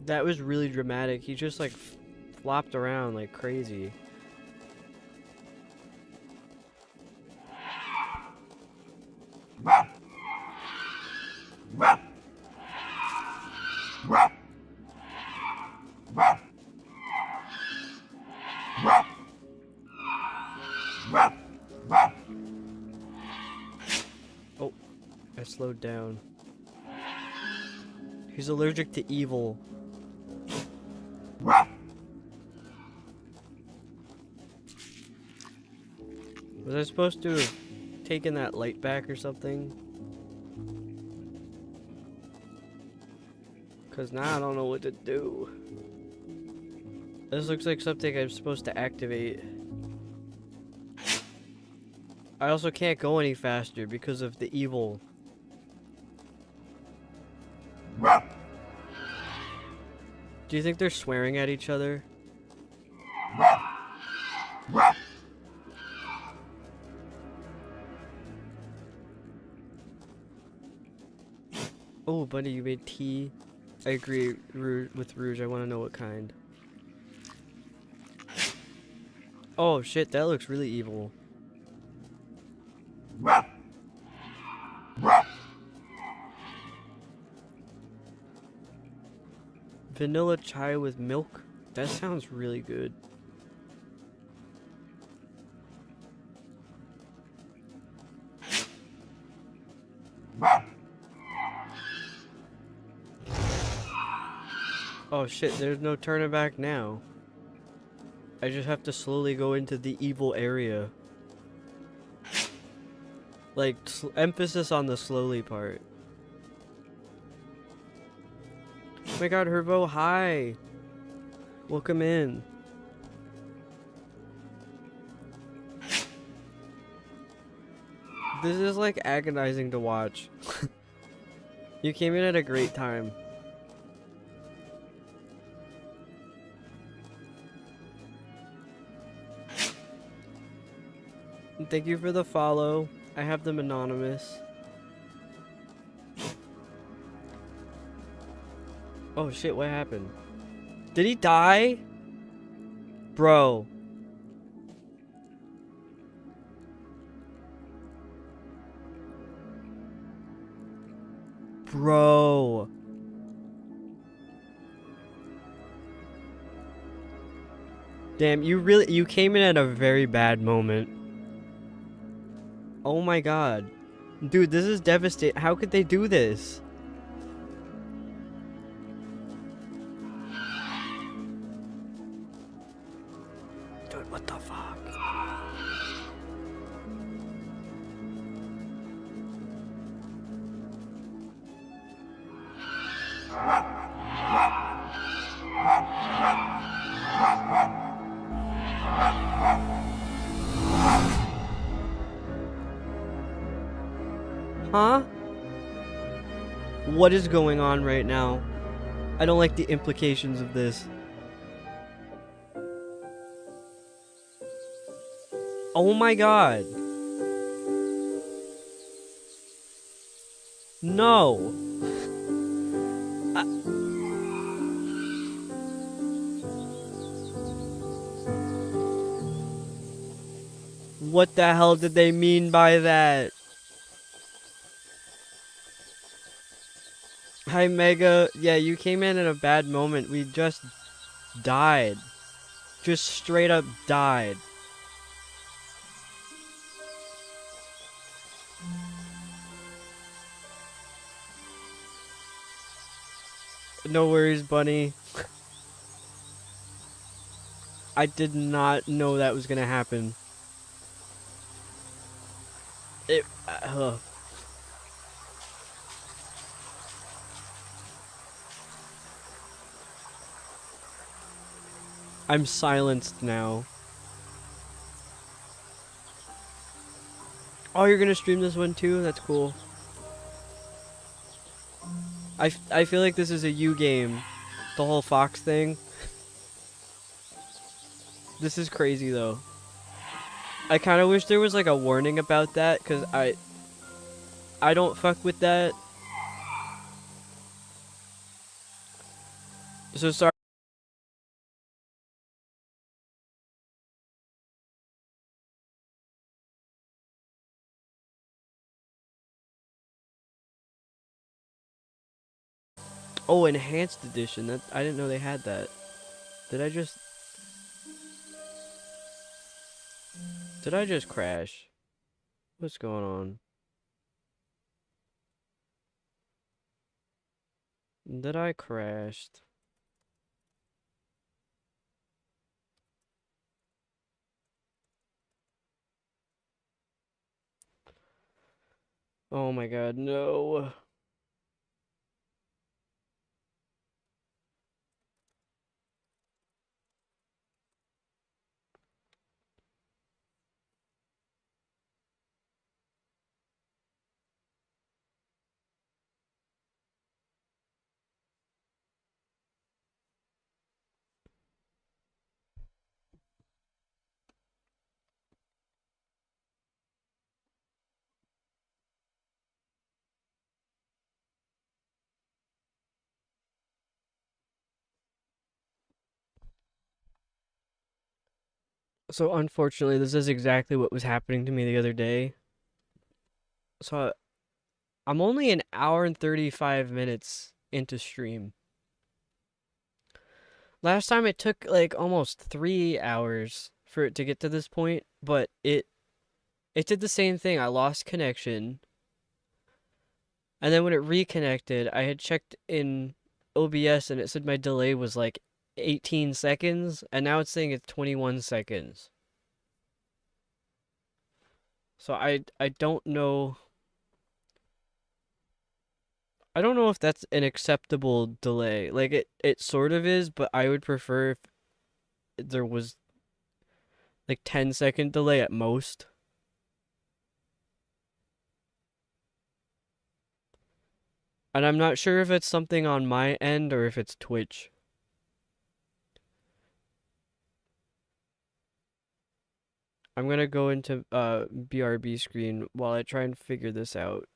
That was really dramatic. He just like flopped around like crazy. Oh, I slowed down. He's allergic to evil. Was I supposed to have taken that light back or something? Cause now I don't know what to do. This looks like something I'm supposed to activate. I also can't go any faster because of the evil. Do you think they're swearing at each other? Oh, buddy, you made tea. I agree with Rouge. I want to know what kind. Oh, shit, that looks really evil. Vanilla chai with milk? That sounds really good. Oh shit, there's no turning back now. I just have to slowly go into the evil area. Like, emphasis on the slowly part. Oh my god, Hervo, hi! Welcome in. This is like agonizing to watch. You came in at a great time. And thank you for the follow. I have them anonymous. Oh shit, what happened? Did he die? Bro. Bro. Damn, you came in at a very bad moment. Oh my god. Dude, this is devastating. How could they do this? Dude, what the fuck? Huh? What is going on right now? I don't like the implications of this. Oh my god. No. What the hell did they mean by that? Hi, Mega. Yeah, you came in at a bad moment. We just died. Just straight up died. No worries, Bunny. I did not know that was gonna happen. It, I'm silenced now. Oh, you're gonna stream this one too? That's cool. I feel like this is a you game. The whole Fox thing. This is crazy though. I kind of wish there was like a warning about that, cause I don't fuck with that. So sorry. Oh, enhanced edition. That I didn't know they had that. Did I just crash? What's going on? Did I crashed? Oh my god, no. So unfortunately, this is exactly what was happening to me the other day. So I'm only an hour and 35 minutes into stream. Last time it took like almost 3 hours for it to get to this point, but it did the same thing. I lost connection. And then when it reconnected, I had checked in OBS and it said my delay was like 18 seconds, and now it's saying it's 21 seconds. So I don't know. I don't know if that's an acceptable delay. Like it sort of is, but I would prefer if there was like 10-second delay at most. And I'm not sure if it's something on my end or if it's Twitch. I'm gonna go into BRB screen while I try and figure this out.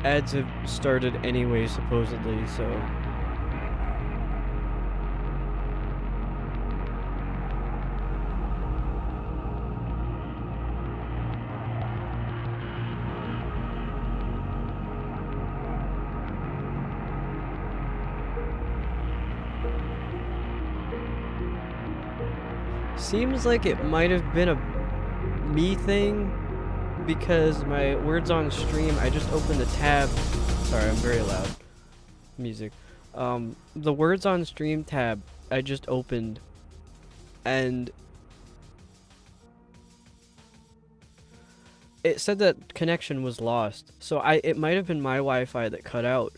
ads have started anyway, supposedly, so. Seems like it might have been a me thing, because my words on stream, I just opened the tab. Sorry, I'm very loud. Music. The words on stream tab I just opened, and it said that connection was lost. So it might have been my Wi-Fi that cut out.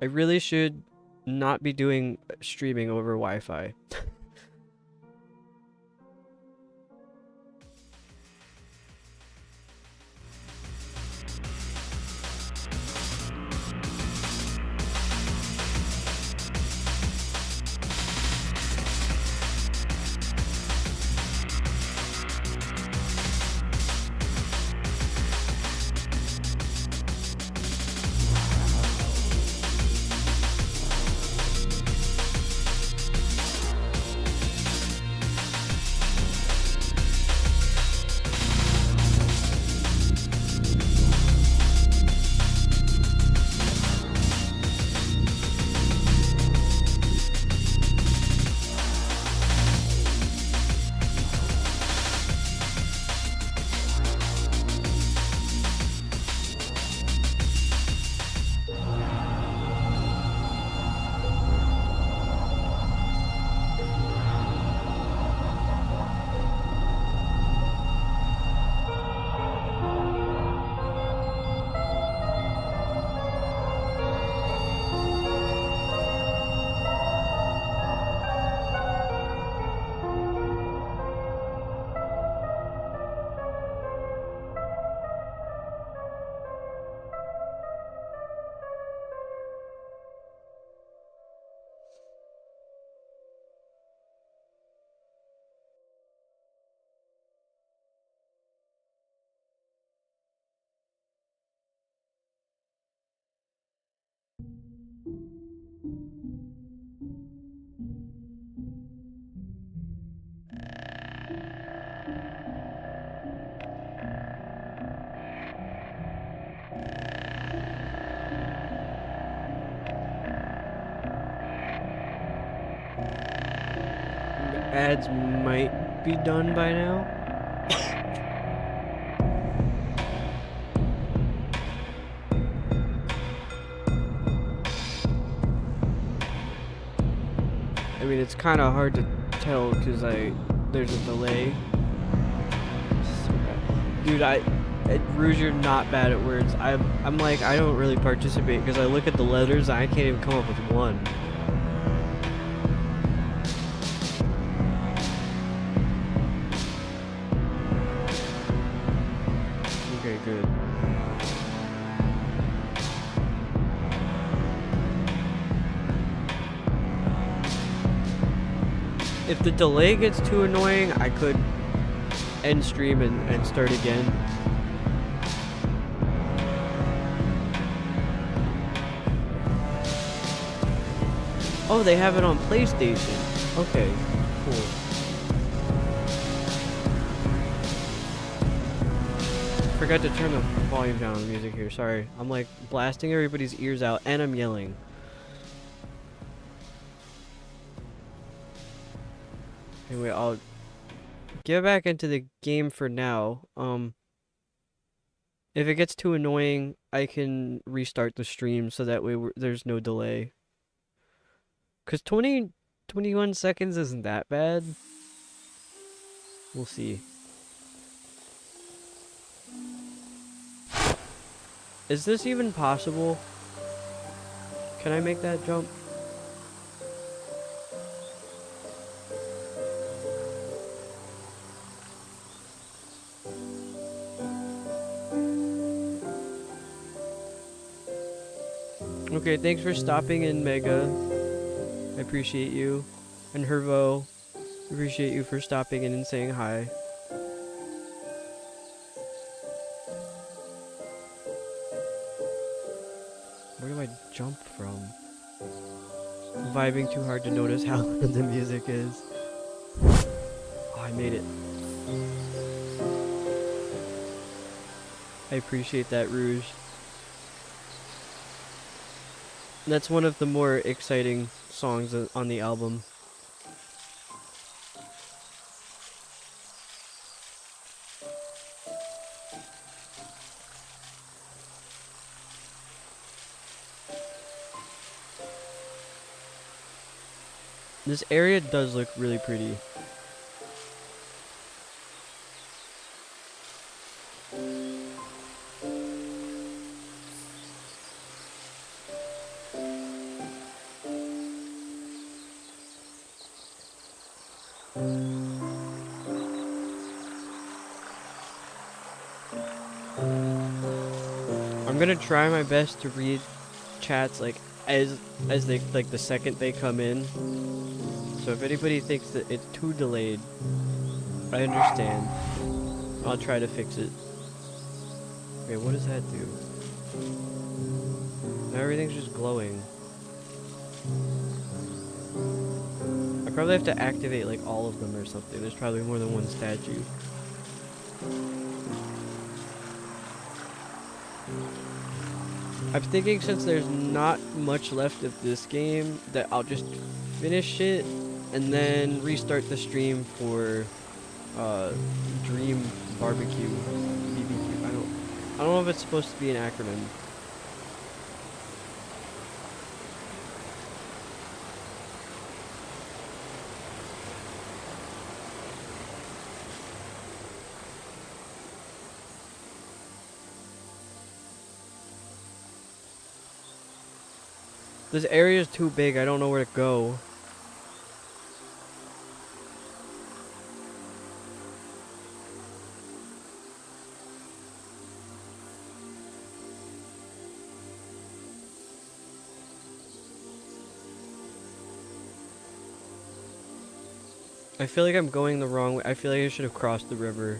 I really should not be doing streaming over Wi-Fi. Ads might be done by now. I mean, it's kind of hard to tell because there's a delay. Dude, Rouge, you're not bad at words. I'm like, I don't really participate because I look at the letters and I can't even come up with one. Okay, good. If the delay gets too annoying, I could end stream and start again. Oh, they have it on PlayStation. Okay, cool. Forgot to turn the volume down on the music here. Sorry. I'm like blasting everybody's ears out and I'm yelling. Anyway, I'll get back into the game for now. If it gets too annoying, I can restart the stream so that way there's no delay. Cause 21 seconds isn't that bad. We'll see. Is this even possible? Can I make that jump? Okay, thanks for stopping in, Mega. I appreciate you. And Hervo, appreciate you for stopping in and saying hi. Where do I jump from? I'm vibing too hard to notice how loud the music is. Oh, I made it. I appreciate that, Rouge. That's one of the more exciting songs on the album. This area does look really pretty. I'm gonna try my best to read chats like as they like the second they come in. So if anybody thinks that it's too delayed, I understand. I'll try to fix it. Okay, what does that do? Now everything's just glowing. I probably have to activate like all of them or something. There's probably more than one statue. I'm thinking since there's not much left of this game that I'll just finish it and then restart the stream for Dream Barbecue. BBQ. I don't know if it's supposed to be an acronym. This area is too big. I don't know where to go. I feel like I'm going the wrong way. I feel like I should have crossed the river.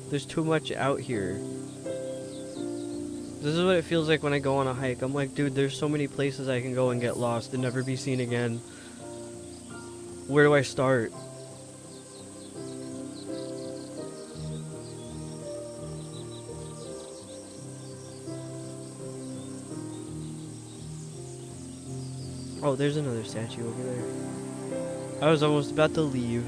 There's too much out here. This is what it feels like when I go on a hike. I'm like, dude, there's so many places I can go and get lost and never be seen again. Where do I start? Oh, there's another statue over there. I was almost about to leave.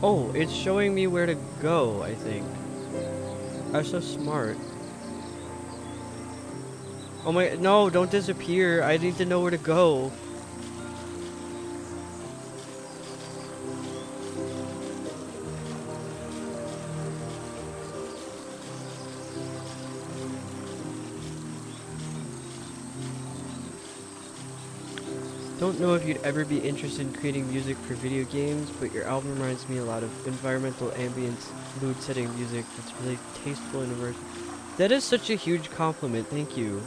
Oh, it's showing me where to go, I think. I'm so smart. Oh my, no, don't disappear. I need to know where to go. Don't know if you'd ever be interested in creating music for video games, but your album reminds me a lot of environmental ambience, mood-setting music that's really tasteful and immersive. That is such a huge compliment, thank you.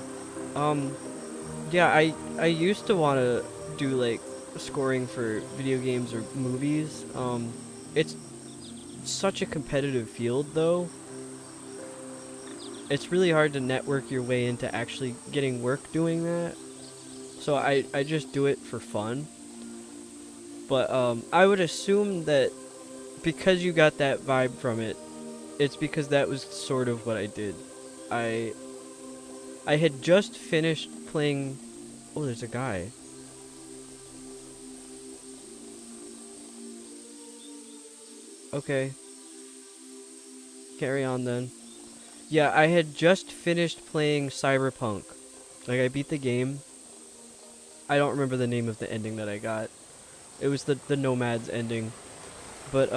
Yeah, I used to want to do, like, scoring for video games or movies. It's such a competitive field, though. It's really hard to network your way into actually getting work doing that. So I just do it for fun. But I would assume that because you got that vibe from it, it's because that was sort of what I did. I had just finished playing... Oh, there's a guy. Okay. Carry on then. Yeah, I had just finished playing Cyberpunk. Like, I beat the game. I don't remember the name of the ending that I got. It was the Nomads ending. But,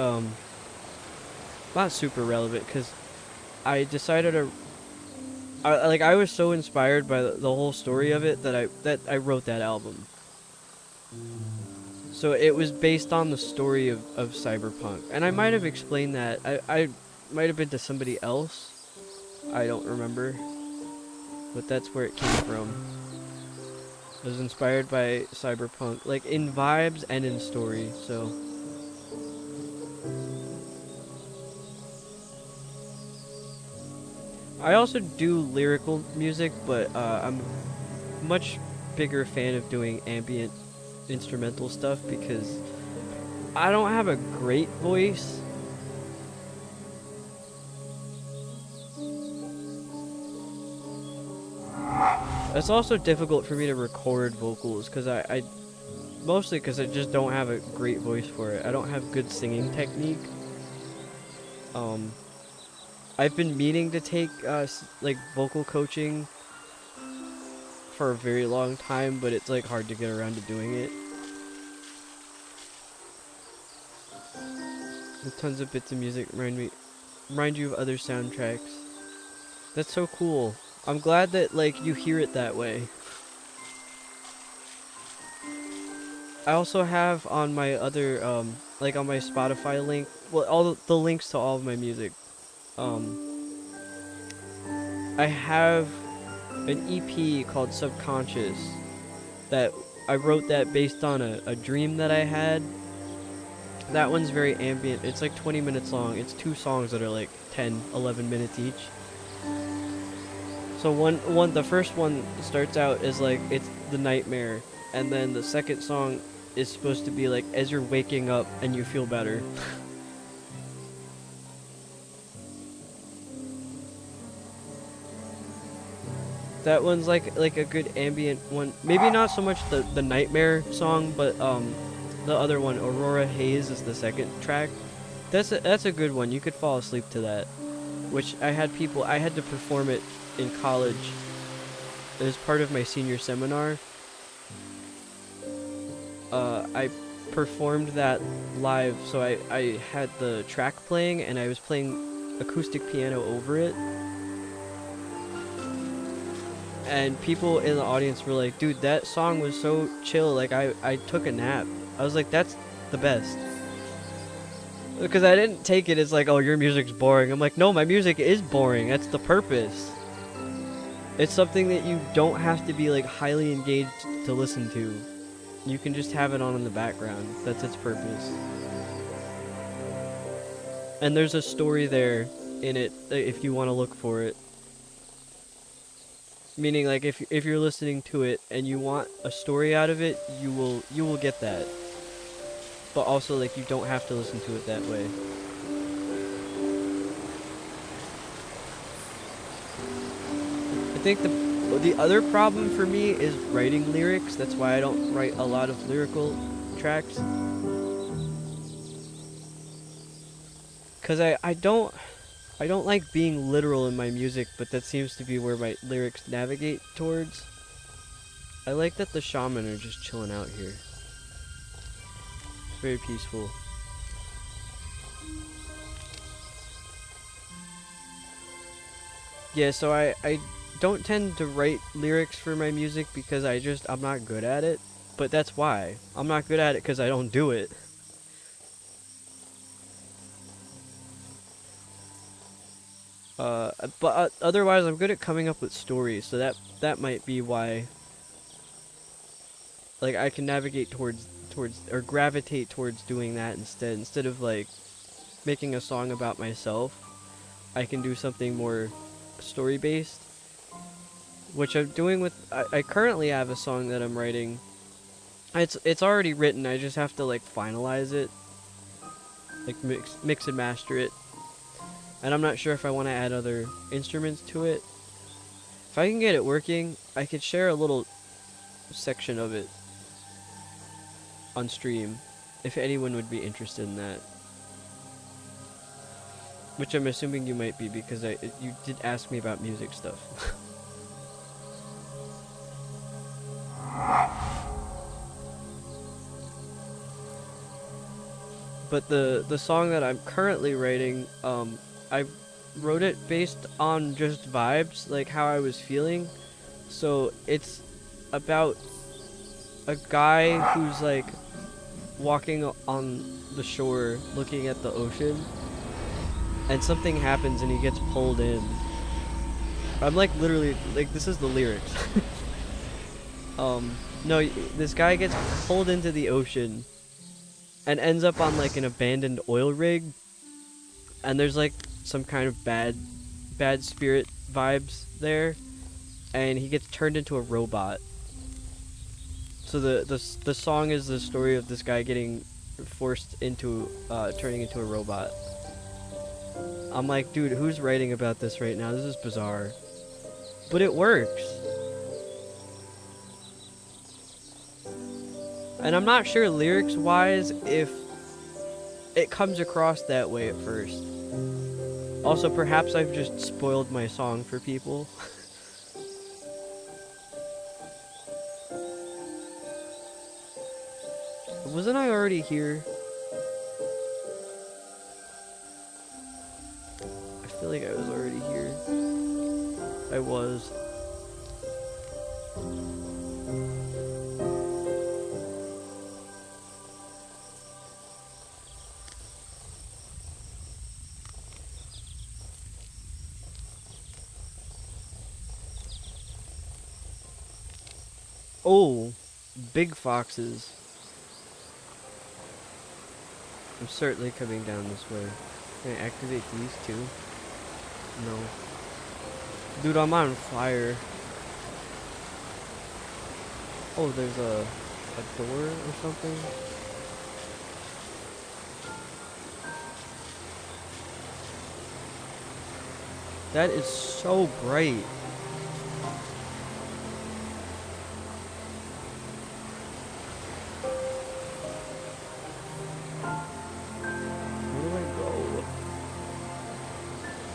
not super relevant, because I decided to... I was so inspired by the whole story of it that I wrote that album. So it was based on the story of Cyberpunk. And I might have explained that. I might have been to somebody else. I don't remember, but that's where it came from. It was inspired by cyberpunk, like in vibes and in story, so. I also do lyrical music, but I'm much bigger fan of doing ambient instrumental stuff because I don't have a great voice. It's also difficult for me to record vocals because I mostly because I just don't have a great voice for it. I don't have good singing technique. I've been meaning to take like vocal coaching for a very long time, but it's like hard to get around to doing it. The tons of bits of music remind you of other soundtracks. That's so cool. I'm glad that like you hear it that way. I also have on my other like on my Spotify link, well, all the links to all of my music. I have an EP called Subconscious that I wrote that based on a dream that I had. That one's very ambient. It's like 20 minutes long. It's 2 songs that are like 10, 11 minutes each. So the first one starts out as like it's the nightmare, and then the second song is supposed to be like as you're waking up and you feel better. That one's like a good ambient one. Maybe not so much the nightmare song, but the other one, Aurora Haze, is the second track. That's a good one. You could fall asleep to that. Which I had to perform it in college as part of my senior seminar. I performed that live, so I had the track playing and I was playing acoustic piano over it. And people in the audience were like, dude, that song was so chill, like I took a nap. I was like, that's the best. Because I didn't take it as like, oh, your music's boring. I'm like, no, my music is boring. That's the purpose. It's something that you don't have to be like highly engaged to listen to. You can just have it on in the background. That's its purpose. And there's a story there in it if you want to look for it. Meaning, like, if you're listening to it and you want a story out of it, you will get that. But also, like, you don't have to listen to it that way. I think the other problem for me is writing lyrics. That's why I don't write a lot of lyrical tracks. Cause I don't like being literal in my music, but that seems to be where my lyrics navigate towards. I like that the shaman are just chilling out here. It's very peaceful. Yeah, so I don't tend to write lyrics for my music because I'm not good at it. But that's why. I'm not good at it because I don't do it. But otherwise, I'm good at coming up with stories, so that might be why. Like, I can navigate towards or gravitate towards doing that instead of like making a song about myself. I can do something more story based, which I'm doing with. I currently have a song that I'm writing. It's already written. I just have to like finalize it, like mix and master it. And I'm not sure if I want to add other instruments to it. If I can get it working, I could share a little section of it on stream, if anyone would be interested in that. Which I'm assuming you might be, because you did ask me about music stuff. But the song that I'm currently writing, I wrote it based on just vibes, like how I was feeling. So it's about a guy who's like walking on the shore looking at the ocean, and something happens and he gets pulled in. I'm like literally like this is the lyrics. No, this guy gets pulled into the ocean and ends up on like an abandoned oil rig, and there's like some kind of bad spirit vibes there, and he gets turned into a robot. So the song is the story of this guy getting forced into turning into a robot. I'm like, dude, who's writing about this right now? This is bizarre. But it works. And I'm not sure lyrics wise if it comes across that way at first. Also, perhaps I've just spoiled my song for people. Wasn't I already here? I feel like I was already here. I was. Oh, big foxes. I'm certainly coming down this way. Can I activate these too? No. Dude, I'm on fire. Oh, there's a door or something? That is so bright.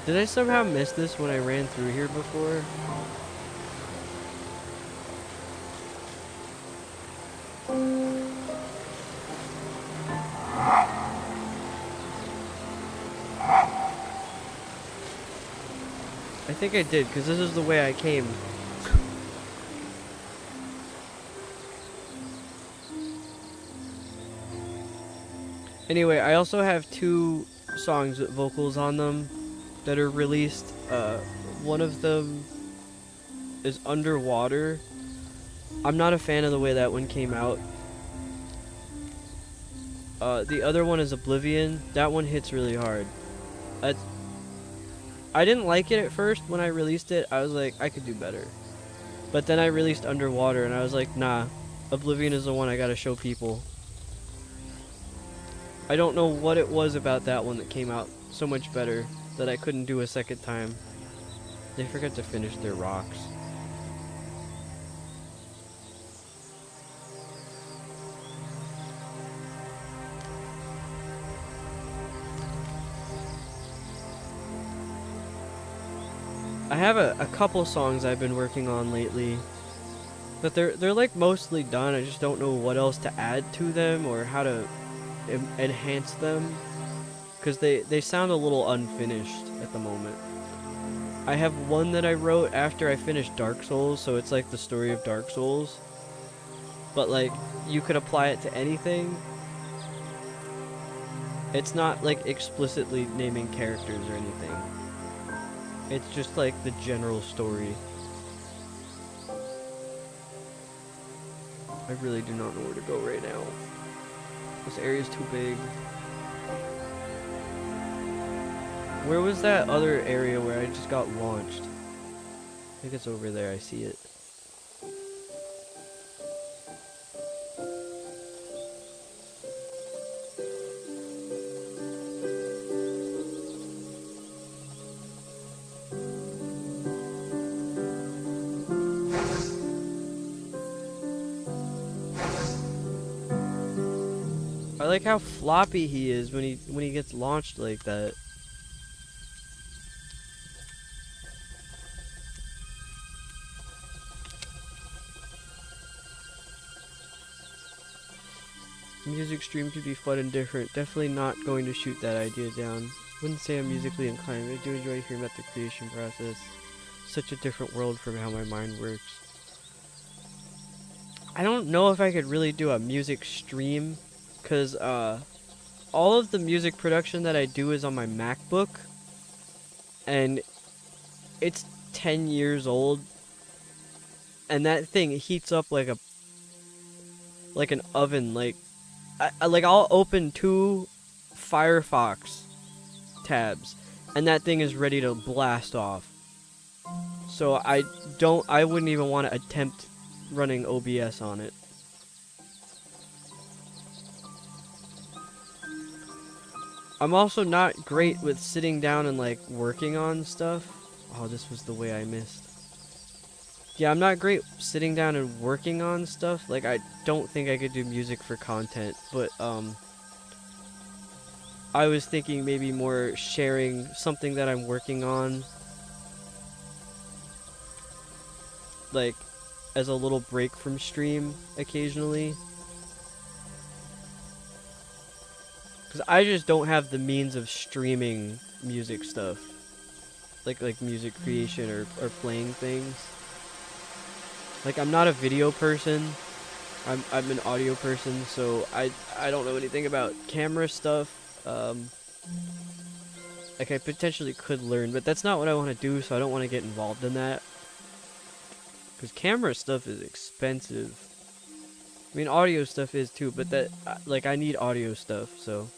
Did I somehow miss this when I ran through here before? I think I did, because this is the way I came. Anyway, I also have 2 songs with vocals on them that are released. One of them is Underwater. I'm not a fan of the way that one came out. The other one is Oblivion. That one hits really hard. I didn't like it at first when I released it. I was like, I could do better. But then I released Underwater and I was like, nah, Oblivion is the one I gotta show people. I don't know what it was about that one that came out so much better that I couldn't do a second time. They forgot to finish their rocks. I have a couple songs I've been working on lately, but they're like mostly done. I just don't know what else to add to them or how to enhance them, because they sound a little unfinished at the moment. I have one that I wrote after I finished Dark Souls, so it's like the story of Dark Souls, but like you could apply it to anything. It's not like explicitly naming characters or anything. It's just like the general story. I really do not know where to go right now. This area's too big. Where was that other area where I just got launched? I think it's over there. I see it. I like how floppy he is when he gets launched like that. Music stream could be fun and different. Definitely not going to shoot that idea down. Wouldn't say I'm musically inclined, but I do enjoy hearing about the creation process. Such a different world from how my mind works. I don't know if I could really do a music stream, because all of the music production that I do is on my MacBook, and it's 10 years old, and that thing heats up like an oven. Like I'll open 2 Firefox tabs, and that thing is ready to blast off. So I wouldn't even want to attempt running OBS on it. I'm also not great with sitting down and like working on stuff. Oh, this was the way I missed. Yeah, I'm not great sitting down and working on stuff. Like, I don't think I could do music for content, but I was thinking maybe more sharing something that I'm working on, like as a little break from stream occasionally. Because I just don't have the means of streaming music stuff. Like music creation or playing things. Like, I'm not a video person. I'm an audio person, so I don't know anything about camera stuff. Like, I potentially could learn, but that's not what I want to do, so I don't want to get involved in that. Because camera stuff is expensive. I mean, audio stuff is too, but that, like, I need audio stuff, so.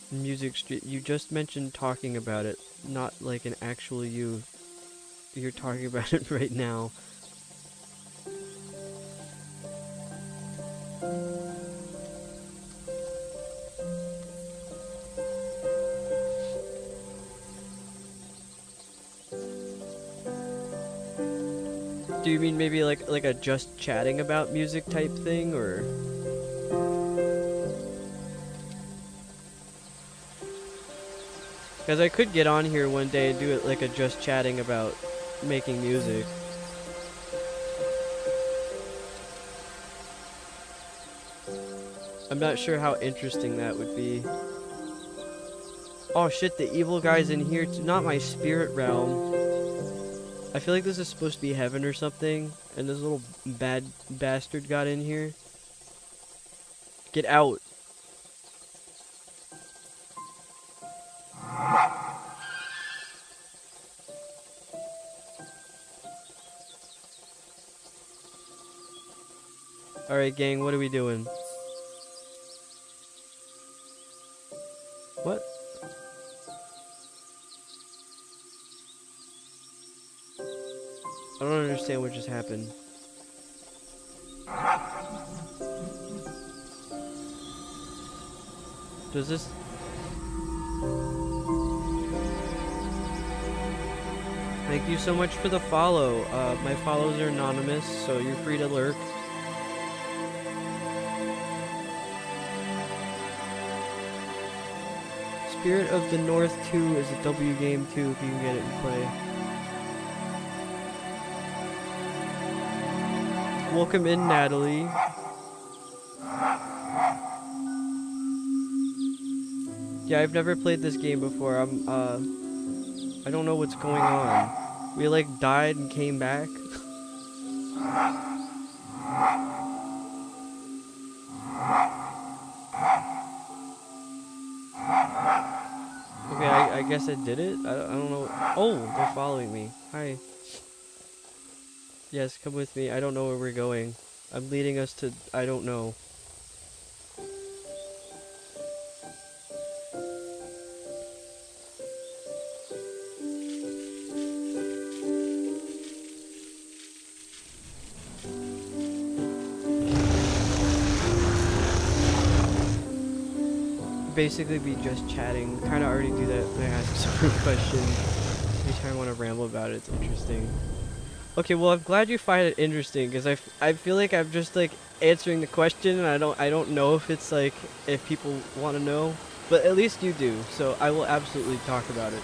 Music street, you just mentioned talking about it, not like an actual you. You're talking about it right now. Do you mean maybe like a just chatting about music type thing, or? Because I could get on here one day and do it like a just chatting about making music. I'm not sure how interesting that would be. Oh shit, the evil guy's in here too. Not my spirit realm. I feel like this is supposed to be heaven or something, and this little bad bastard got in here. Get out. Alright, gang, what are we doing? What? I don't understand what just happened. Does this... Thank you so much for the follow. My follows are anonymous, so you're free to lurk. Spirit of the North 2 is a W game too, if you can get it and play. Welcome in, Natalie. Yeah, I've never played this game before. I don't know what's going on. We like died and came back. Okay, I guess I did it. I don't know. Oh, they're following me. Hi. Yes, come with me. I don't know where we're going. I'm leading us to... I don't know. Basically be just chatting. Kind of already do that when I ask some questions. Every time I want to ramble about it, it's interesting. Okay, well, I'm glad you find it interesting, because I feel like I'm just like answering the question, and I don't know if it's like if people want to know, but at least you do. So I will absolutely talk about it.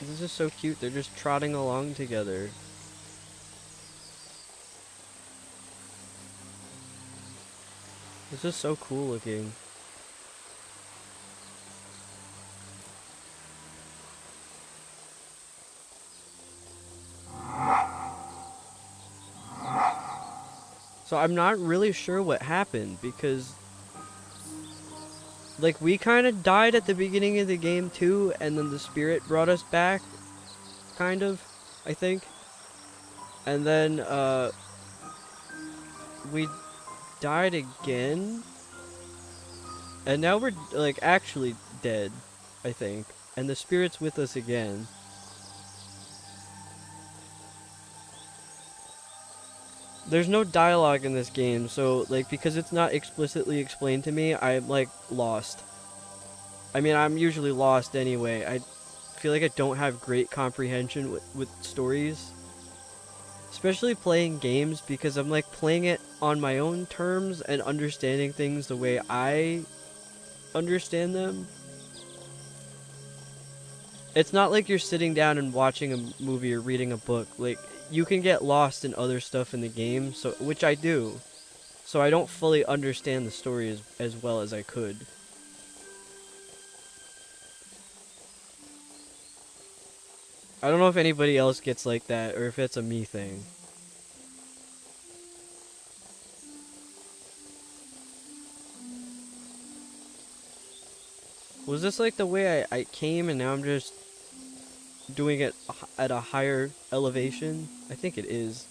This is so cute. They're just trotting along together. This is so cool looking. So I'm not really sure what happened because, like, we kind of died at the beginning of the game too, and then the spirit brought us back, kind of, I think. And then, we died again, and now we're, like, actually dead, I think. And the spirit's with us again. There's no dialogue in this game, so, like, because it's not explicitly explained to me, I'm, like, lost. I mean, I'm usually lost anyway. I feel like I don't have great comprehension with stories. Especially playing games, because I'm, like, playing it on my own terms and understanding things the way I understand them. It's not like you're sitting down and watching a movie or reading a book. Like, you can get lost in other stuff in the game, so which I do. So I don't fully understand the story as well as I could. I don't know if anybody else gets like that, or if it's a me thing. Was this like the way I came and now I'm just doing it at a higher elevation? I think it is.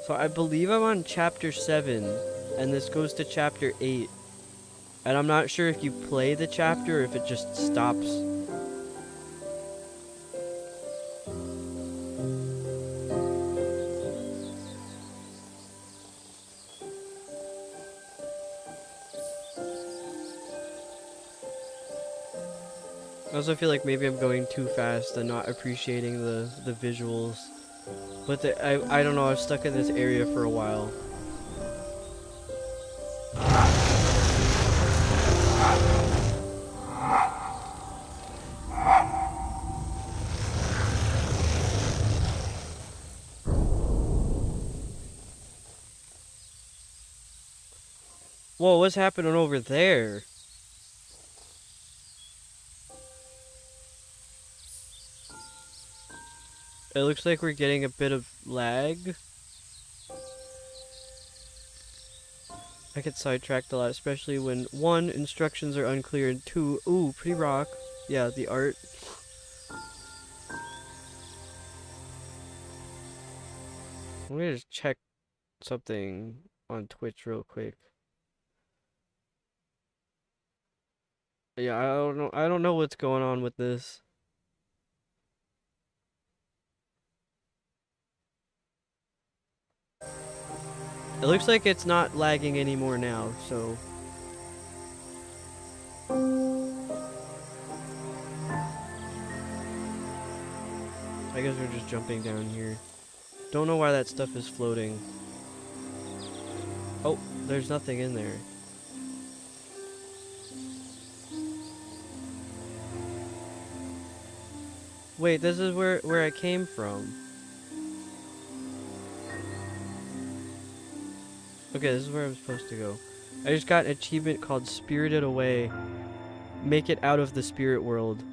So I believe I'm on chapter 7, and this goes to chapter 8. And I'm not sure if you play the chapter or if it just stops. I also feel like maybe I'm going too fast and not appreciating the visuals. But I don't know, I was stuck in this area for a while. Whoa, what's happening over there? It looks like we're getting a bit of lag. I get sidetracked a lot, especially when 1, instructions are unclear, and 2, ooh, pretty rock. Yeah, the art. I'm gonna just check something on Twitch real quick. Yeah, I don't know what's going on with this. It looks like it's not lagging anymore now, so I guess we're just jumping down here. Don't know why that stuff is floating. Oh, there's nothing in there. Wait, this is where I came from. Okay, this is where I'm supposed to go. I just got an achievement called Spirited Away. Make it out of the spirit world.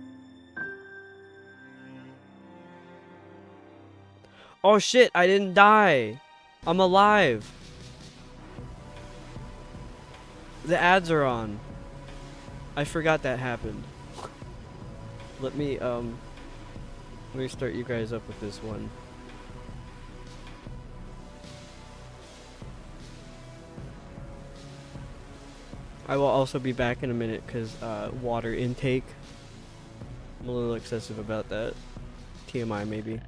Oh shit, I didn't die. I'm alive. The ads are on. I forgot that happened. Let me start you guys up with this one. I will also be back in a minute because water intake. I'm a little excessive about that. TMI maybe.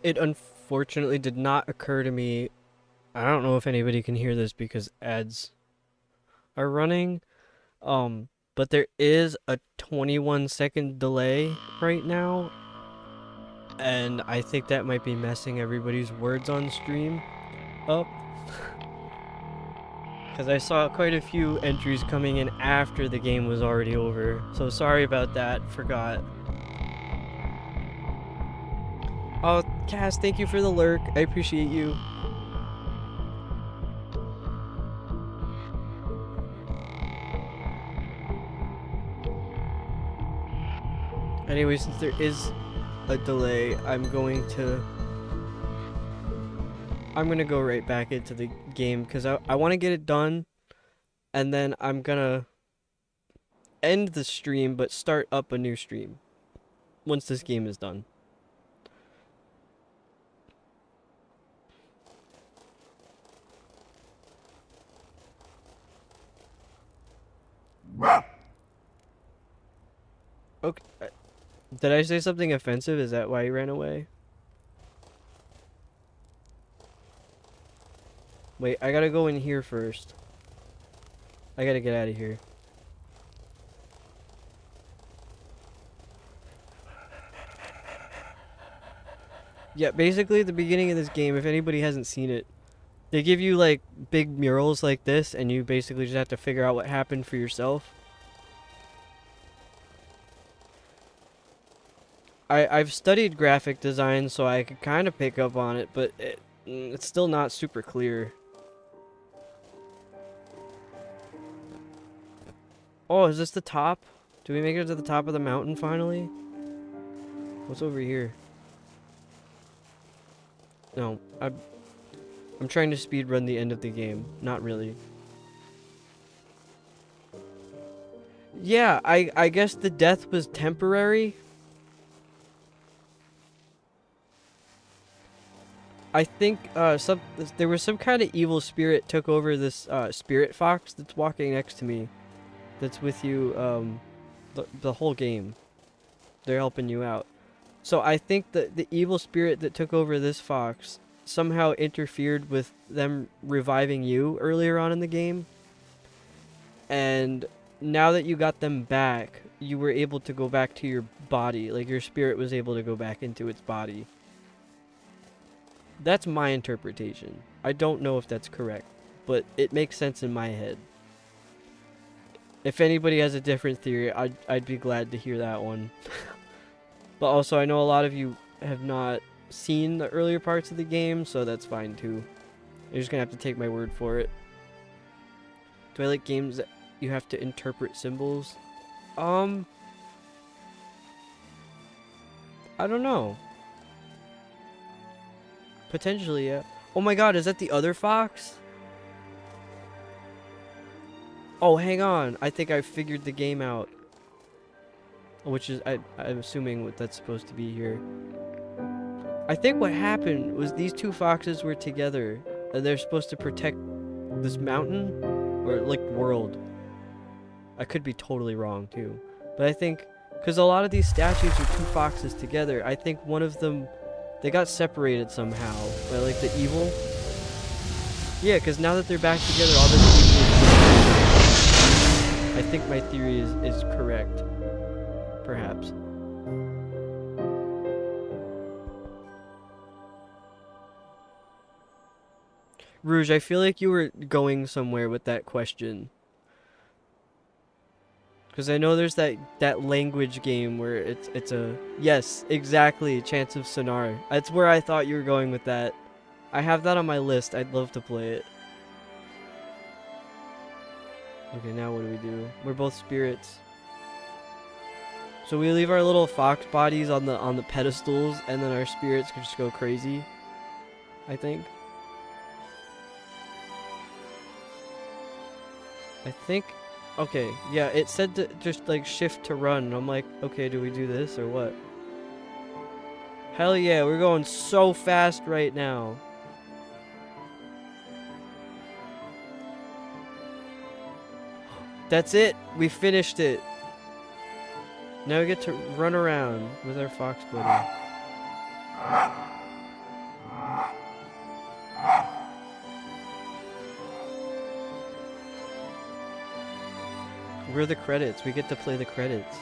It unfortunately did not occur to me. I don't know if anybody can hear this because ads are running. But there is a 21-second delay right now, and I think that might be messing everybody's words on stream up. Because I saw quite a few entries coming in after the game was already over. So sorry about that, forgot. Oh, Cass, thank you for the lurk. I appreciate you. Anyway, since there is a delay, I'm gonna go right back into the game because I want to get it done, and then I'm gonna end the stream but start up a new stream once this game is done. Okay. Did I say something offensive? Is that why you ran away? Wait, I gotta go in here first. I gotta get out of here. Yeah, basically at the beginning of this game, if anybody hasn't seen it, they give you like big murals like this, and you basically just have to figure out what happened for yourself. I've studied graphic design, so I could kind of pick up on it, but it's still not super clear. Oh, is this the top? Do we make it to the top of the mountain finally? What's over here? No, I'm trying to speedrun the end of the game. Not really. Yeah, I guess the death was temporary. I think there was some kind of evil spirit took over this spirit fox that's walking next to me. That's with you the whole game. They're helping you out. So I think that the evil spirit that took over this fox somehow interfered with them reviving you earlier on in the game. And now that you got them back, you were able to go back to your body. Like your spirit was able to go back into its body. That's my interpretation. I don't know if that's correct, but it makes sense in my head. If anybody has a different theory, I'd be glad to hear that one. But also, I know a lot of you have not seen the earlier parts of the game, so that's fine too. You're just gonna have to take my word for it. Do I like games that you have to interpret symbols? I don't know. Potentially, yeah. Oh my god, is that the other fox? Oh, hang on. I think I figured the game out. Which is, I'm assuming what that's supposed to be here. I think what happened was these two foxes were together, and they're supposed to protect this mountain, or like world. I could be totally wrong too, but I think, because a lot of these statues are two foxes together, I think one of them, they got separated somehow by like the evil. Yeah, because now that they're back together, all this evil is, I think my theory is correct. Perhaps. Rouge, I feel like you were going somewhere with that question. Because I know there's that language game where it's a... Yes, exactly, Chants of Sonar. That's where I thought you were going with that. I have that on my list. I'd love to play it. Okay, now what do we do? We're both spirits. So we leave our little fox bodies on the pedestals, and then our spirits can just go crazy, I think. Okay, yeah, it said to just like shift to run, and I'm like, okay, do we do this or what? Hell yeah, we're going so fast right now. That's it, we finished it. Now we get to run around with our fox buddy. We're the credits. We get to play the credits.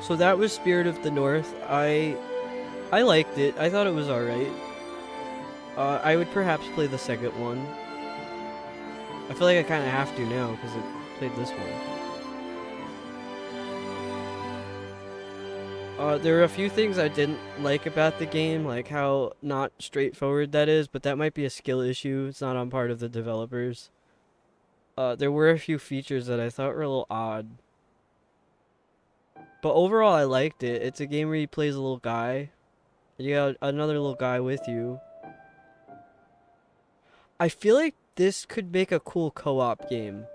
So that was Spirit of the North. I liked it. I thought it was alright. I would perhaps play the second one. I feel like I kind of have to now because I played this one. There are a few things I didn't like about the game, like how not straightforward that is, but that might be a skill issue. It's not on part of the developers. There were a few features that I thought were a little odd. But overall, I liked it. It's a game where you play as a little guy. You got another little guy with you. I feel like this could make a cool co-op game.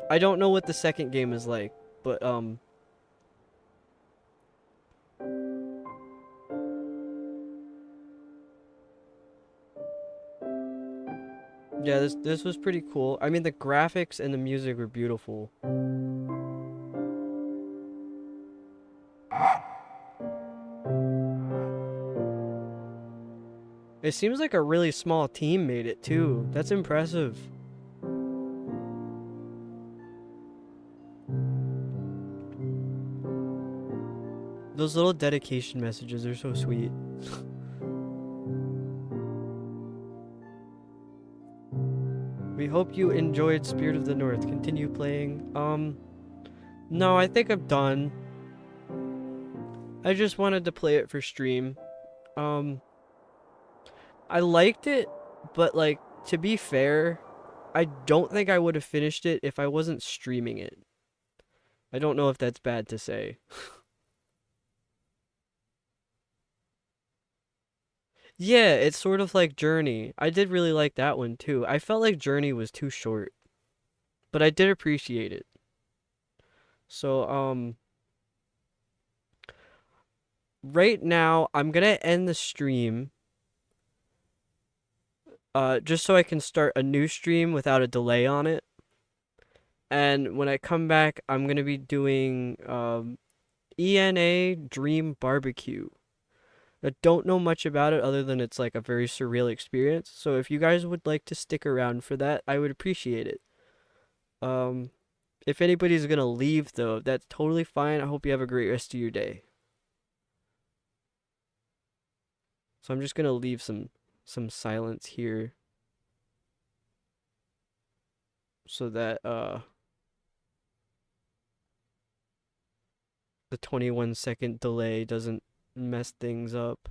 I don't know what the second game is like, but yeah, this was pretty cool. I mean, the graphics and the music were beautiful. It seems like a really small team made it too. That's impressive. Those little dedication messages are so sweet. We hope you enjoyed Spirit of the North. Continue playing. No, I think I'm done. I just wanted to play it for stream. I liked it, but like, to be fair, I don't think I would have finished it if I wasn't streaming it. I don't know if that's bad to say. Yeah, it's sort of like Journey. I did really like that one too. I felt like Journey was too short, but I did appreciate it. So, right now I'm gonna end the stream, just so I can start a new stream without a delay on it. And when I come back, I'm gonna be doing, ENA Dream Barbecue. I don't know much about it other than it's like a very surreal experience. So if you guys would like to stick around for that, I would appreciate it. Um, if anybody's gonna leave though, that's totally fine. I hope you have a great rest of your day. So I'm just gonna leave some silence here so that the 21-second delay doesn't mess things up.